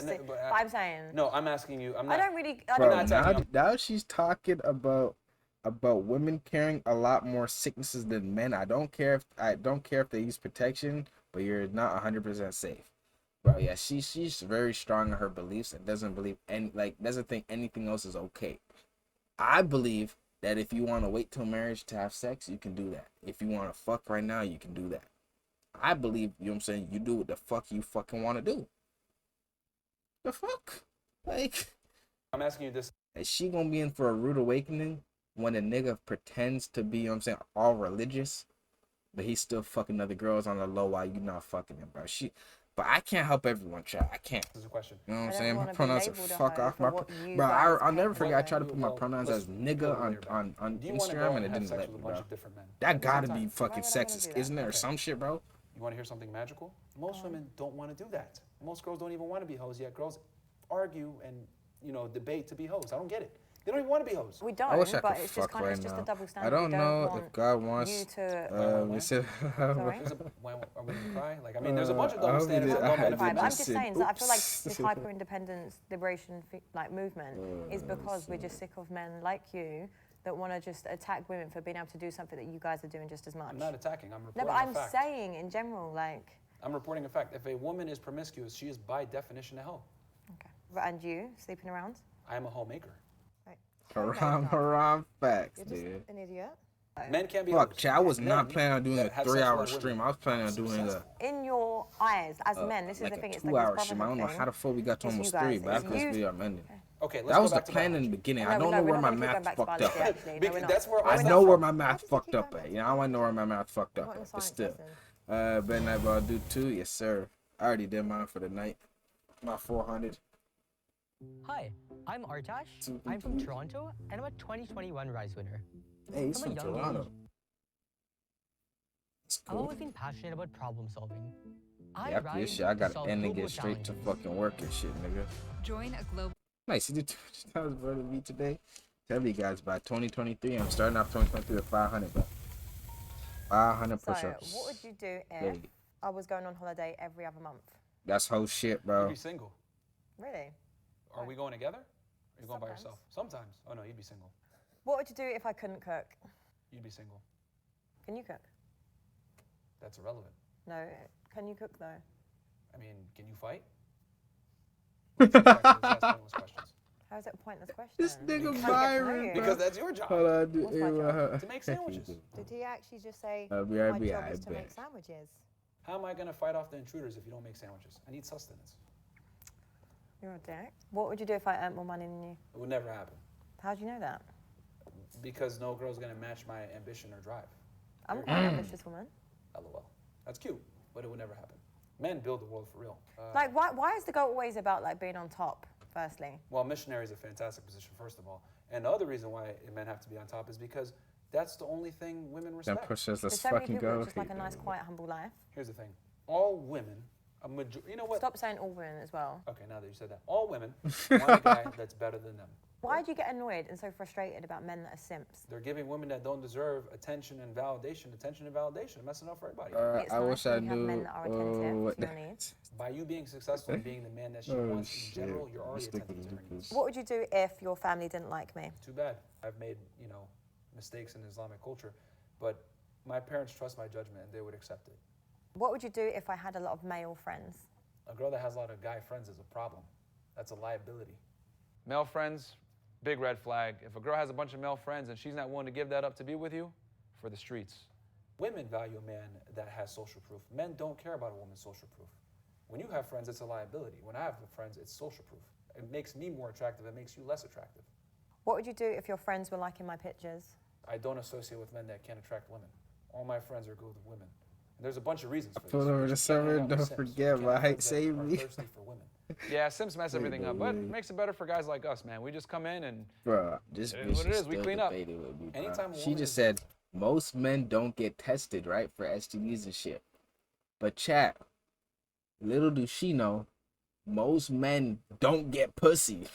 I'm saying. No, I'm asking you. I'm I not. don't really. Bro, now she's talking about women carrying a lot more sicknesses than men. I don't care if they use protection, but you're not 100% safe. Bro, yeah, she's very strong in her beliefs and doesn't think anything else is okay. I believe that if you want to wait till marriage to have sex, you can do that. If you want to fuck right now, you can do that. I believe, you know what I'm saying, you do what the fuck you fucking want to do. The fuck? Like, I'm asking you this. is she gonna be in for a rude awakening when a nigga pretends to be, you know what I'm saying, all religious, but he's still fucking other girls on the low while you not fucking him, bro? But I can't help everyone, chat. I can't. This is a question. You know what I'm I don't saying? My wanna be pronouns are labelled a fuck hoe off. for My what you bro, guys I'll never think. forget. I tried to put my Well, pronouns as listen, nigga go on later, man. on Do you wanna go Instagram, and it have didn't sex let with me, a bunch bro. of different men? That gotta Sometimes. be fucking Why would I wanna sexist, do that? isn't there? Okay. Some shit, bro. You want to hear something magical? Most women don't want to do that. Most girls don't even want to be hoes, yet girls argue and, you know, debate to be hoes. I don't get it. They don't even want to be hoes. We don't, I wish I but could it's just fuck kind of right it's just now. a double I standard. don't We know want if God wants. you to. We said. Sorry? Are we gonna cry? Like, I mean, there's a bunch of double standards that don't benefit I'm men. just saying that I feel like this hyper-independence liberation like movement is because we're just sick of men like you that want to just attack women for being able to do something that you guys are doing just as much. I'm not attacking. I'm No, reporting but a I'm fact. saying in general, like. I'm reporting a fact. If a woman is promiscuous, she is by definition a hoe. Okay. And you sleeping around? I am a homemaker. Haram facts, You're just dude. an idiot. Men can't be Fuck, hoes. chat. I was Men not planning on doing a that have 3-hour sex with stream. women I was planning on are doing a successful. In your eyes, as men, this is like the thing. a It's like 2-hour this stream. I don't know brotherhood how the fuck we got to thing. almost It's you 3, guys. but after It's this you. video, I'm ending. Okay, let's That go was the back to plan in the biology. beginning. No, I don't no, know we're where not my gonna keep going math back to fucked biology, up. actually. No, we're not. That's where I we're know not where from. my math fucked up at. You know, I want to know where my math fucked up What in at. But science still. lesson? Better night, but I'll do 2. Yes, sir. I already did mine for the night. My 400. Hi, I'm Artash. I'm from Toronto, and I'm a 2021 Rise winner. Hey, he's From a from young Toronto. age, It's I've cool. always been passionate about problem solving. I Yeah, after this rise shit, I to gotta solve end and global get straight to challenges. fucking work and shit, nigga. Join a global. Nice, you did 200 times better than me today. Tell you guys, by 2023, I'm starting off 2023 with 500, bro. 500 So, push-ups. what would you do if Hey. I was going on holiday every other month? That's whole shit, You'd bro. be single. Really? Are we going together? Or are you going by yourself? Sometimes. Oh no, you'd be single. What would you do if I couldn't cook? You'd be single. Can you cook? That's irrelevant. No. Can you cook though? I mean, can you fight? Let's ask pointless questions. How is it a pointless question? This nigga You can't get to know Myron, you. Because that's your job. Hold on, dude. What's my job? To make sandwiches. Did he actually just say I'll be my right job back, is to I make bet. sandwiches? How am I going to fight off the intruders if you don't make sandwiches? I need sustenance. You're a dick. What would you do if I earned more money than you? It would never happen. How do you know that? Because no girl's going to match my ambition or drive. I'm quite an ambitious woman. LOL. That's cute, but it would never happen. Men build the world for real. Like, why is the goal always about like being on top? Firstly, Well, missionary is a fantastic position, first of all. And the other reason why men have to be on top is because that's the only thing women Then respect. push-ups, there's let's so many fucking people go. with just like a nice, quiet, humble life. Here's the thing. All women, you know what? Stop saying all women as well. Okay, now that you said that. All women want a guy that's better than them. Why do you get annoyed and so frustrated about men that are simps? They're giving women that don't deserve attention and validation, messing up for everybody. It's I nice wish when I you have knew. men that are attentive what to your needs. By you being successful and being the man that she Oh, wants in shit. general, you're already Stick attentive with to her it. needs. What would you do if your family didn't like me? Too bad. I've made, mistakes in Islamic culture, but my parents trust my judgment and they would accept it. What would you do if I had a lot of male friends? A girl that has a lot of guy friends is a problem. That's a liability. Male friends, big red flag. If a girl has a bunch of male friends and she's not willing to give that up to be with you, for the streets. Women value a man that has social proof. Men don't care about a woman's social proof. When you have friends, it's a liability. When I have friends, it's social proof. It makes me more attractive. It makes you less attractive. What would you do if your friends were liking my pictures? I don't associate with men that can't attract women. All my friends are good with women. And there's a bunch of reasons for this. Pull over You the can't summer, hang out with don't simps. forget You can't my have height friends that saved are me. thirsty for women. Yeah, simps mess everything up, but it makes it better for guys like us, man. We just come in and Bro, this it bitch is what it is is. We still clean up. debating with me, bro. Anytime a She woman just is- said most men don't get tested, right, for STDs and shit. But chat, little do she know, most men don't get pussy.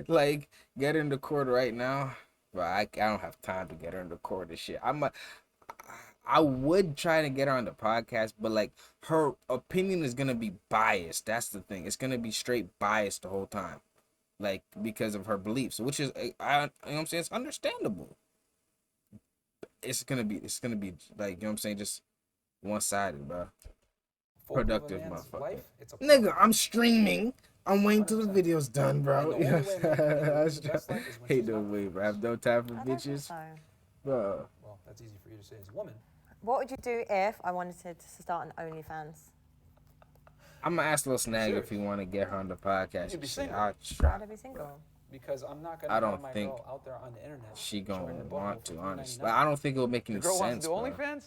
Like, get her in the court right now. Bro, I don't have time to get her in the court and shit. I would try to get her on the podcast, but like her opinion is gonna be biased. That's the thing. It's gonna be straight biased the whole time, like because of her beliefs, which is, you know what I'm saying, it's understandable. It's gonna be like, you know what I'm saying, just one sided, bro. Productive, motherfucker. Nigga, I'm streaming. I'm waiting till the video's done, bro. Hate no way, bro. I have no time for bitches, bro. Well, that's easy for you to say as a woman. What would you do if I wanted to start an OnlyFans? I'm gonna ask Lil Snag if he want to get her on the podcast. You'd be and shit. single. I'll try. I'd be single. Because I'm not gonna I have don't my think girl out there on the internet. she gonna showing her butthole want for to, $3.99. honestly. But I don't think it will make any The girl sense, wants to do bro. OnlyFans?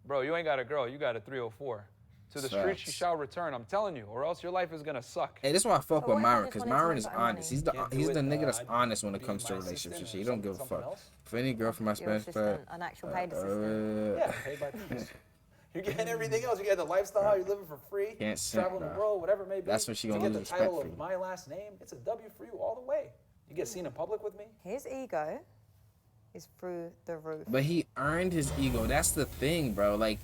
Bro, you ain't got a girl. You got a 304. To the streets she shall return. I'm telling you, or else your life is gonna suck. Hey, this is why I fuck But with what if I Myron, just because wanted to Myron make is that honest. money? He's the nigga that's honest when it comes to relationships. He don't give a fuck. For any girl from my Your Spanish class, assistant, an actual paid assistant. Yeah, paid by piece. You're getting everything else. You get the lifestyle. You're living for free. Can't simp, traveling the bro. world, whatever it may be. That's when she You gonna get lose the respect title for you. of my last name. It's a W for you all the way. You get seen in public with me. His ego is through the roof. but he earned his ego. That's the thing, bro. Like,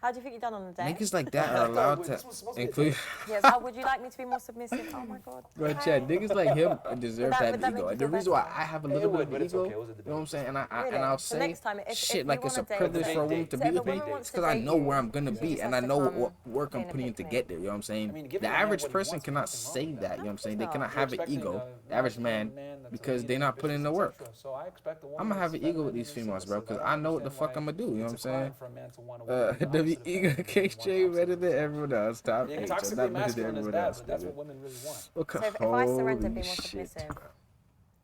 How do you think you done on the day? niggas like that are allowed to include. Yes, how would you like me to be more submissive? Oh my god. Bro, Chad, niggas like him deserve Would that that make ego. you And the feel reason why better? I have a It little would, bit but of it's ego, okay. It was a you know what I'm saying? And Really? I'll So say next time, if shit we like it's a wanna date- privilege for a woman to So be if a with me, woman wants to because I date know you, where I'm gonna she be just and has I to know come what work I'm clean a putting in to picnic. get there. You know what I'm saying? I mean, giving The a man average what he person wants, cannot nothing wrong say with that. You know what I'm saying? They No. cannot You're have an expecting ego. a The average man, that's because really they're not ambitious, putting in the work. etc. So I expect a woman I'm gonna have that's an ego better with than these me, females, bro, submissive. because I know what the understand fuck I'm why gonna do. You know what I'm it's a crime saying? for a man to want a woman who's the opposite of him, and WEKJ better than everyone else. Top Being H. toxically Not better than masculine is everyone bad, else. but that's nigga. what women really want. Look, So if I surrender, holy be more shit. submissive.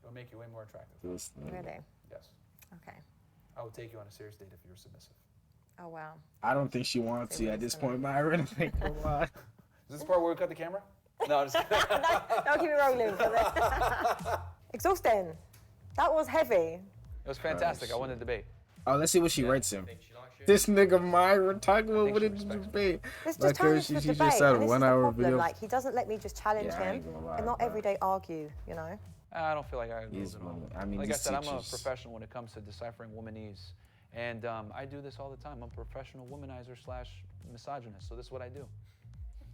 It'll make you way more attractive. This nigga. Really? Yes. Okay. I would take you on a serious date if you're submissive. Oh wow. I don't think she wants to at this point, Myron. I ain't gonna lie. Is this the part where we cut the camera? No, I'm just kidding. Don't keep it rolling. Exhausting. That was heavy. It was fantastic. I won the debate. Oh, let's see what she rates him. This nigga Myron talking about what it debate. It's Like just her, turning she to just debate, said a and this is the 1 hour problem. video. Like he doesn't let me just challenge Yeah, I him, ain't gonna lie, and not bro. every day argue. You know. I don't feel like I He's lose at all. one- I mean, like I these said, I'm a teachers- professional when it comes to deciphering womanese. And I do this all the time. I'm a professional womanizer / misogynist. So this is what I do.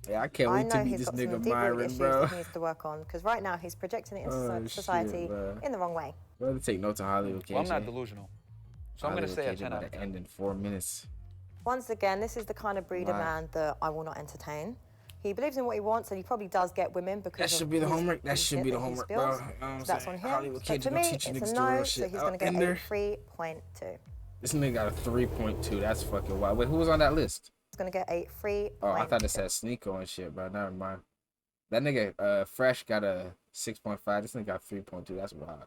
Yeah, I can't I wait know to meet he's this got some nigga deep Myron, issues bro. that he needs to work on because right now he's projecting it into Oh, society shit, bro. in the wrong way. Brother, take notes on Hollywood KJ. Well, I'm not delusional. So I'm going to say a Hollywood KJ 10 out about of to 10. end in 4 minutes. Once again, this is the kind of breeder Right. man that I will not entertain. He believes in what he wants, and he probably does get women because That should of be the his- homework. That his should shit be the that he homework, spills. bro. You know what I'm So that's on saying? him. Hollywood So KJ for gonna me, teach you it's niggas a the real no. So shit he's out going to in get there. a 3.2. This nigga got a 3.2. That's fucking wild. Wait, who was on that list? He's going to get a 3.2. Oh, I thought it said Sneeko and shit, bro. Never mind. That nigga Fresh got a 6.5. This nigga got 3.2. That's wild.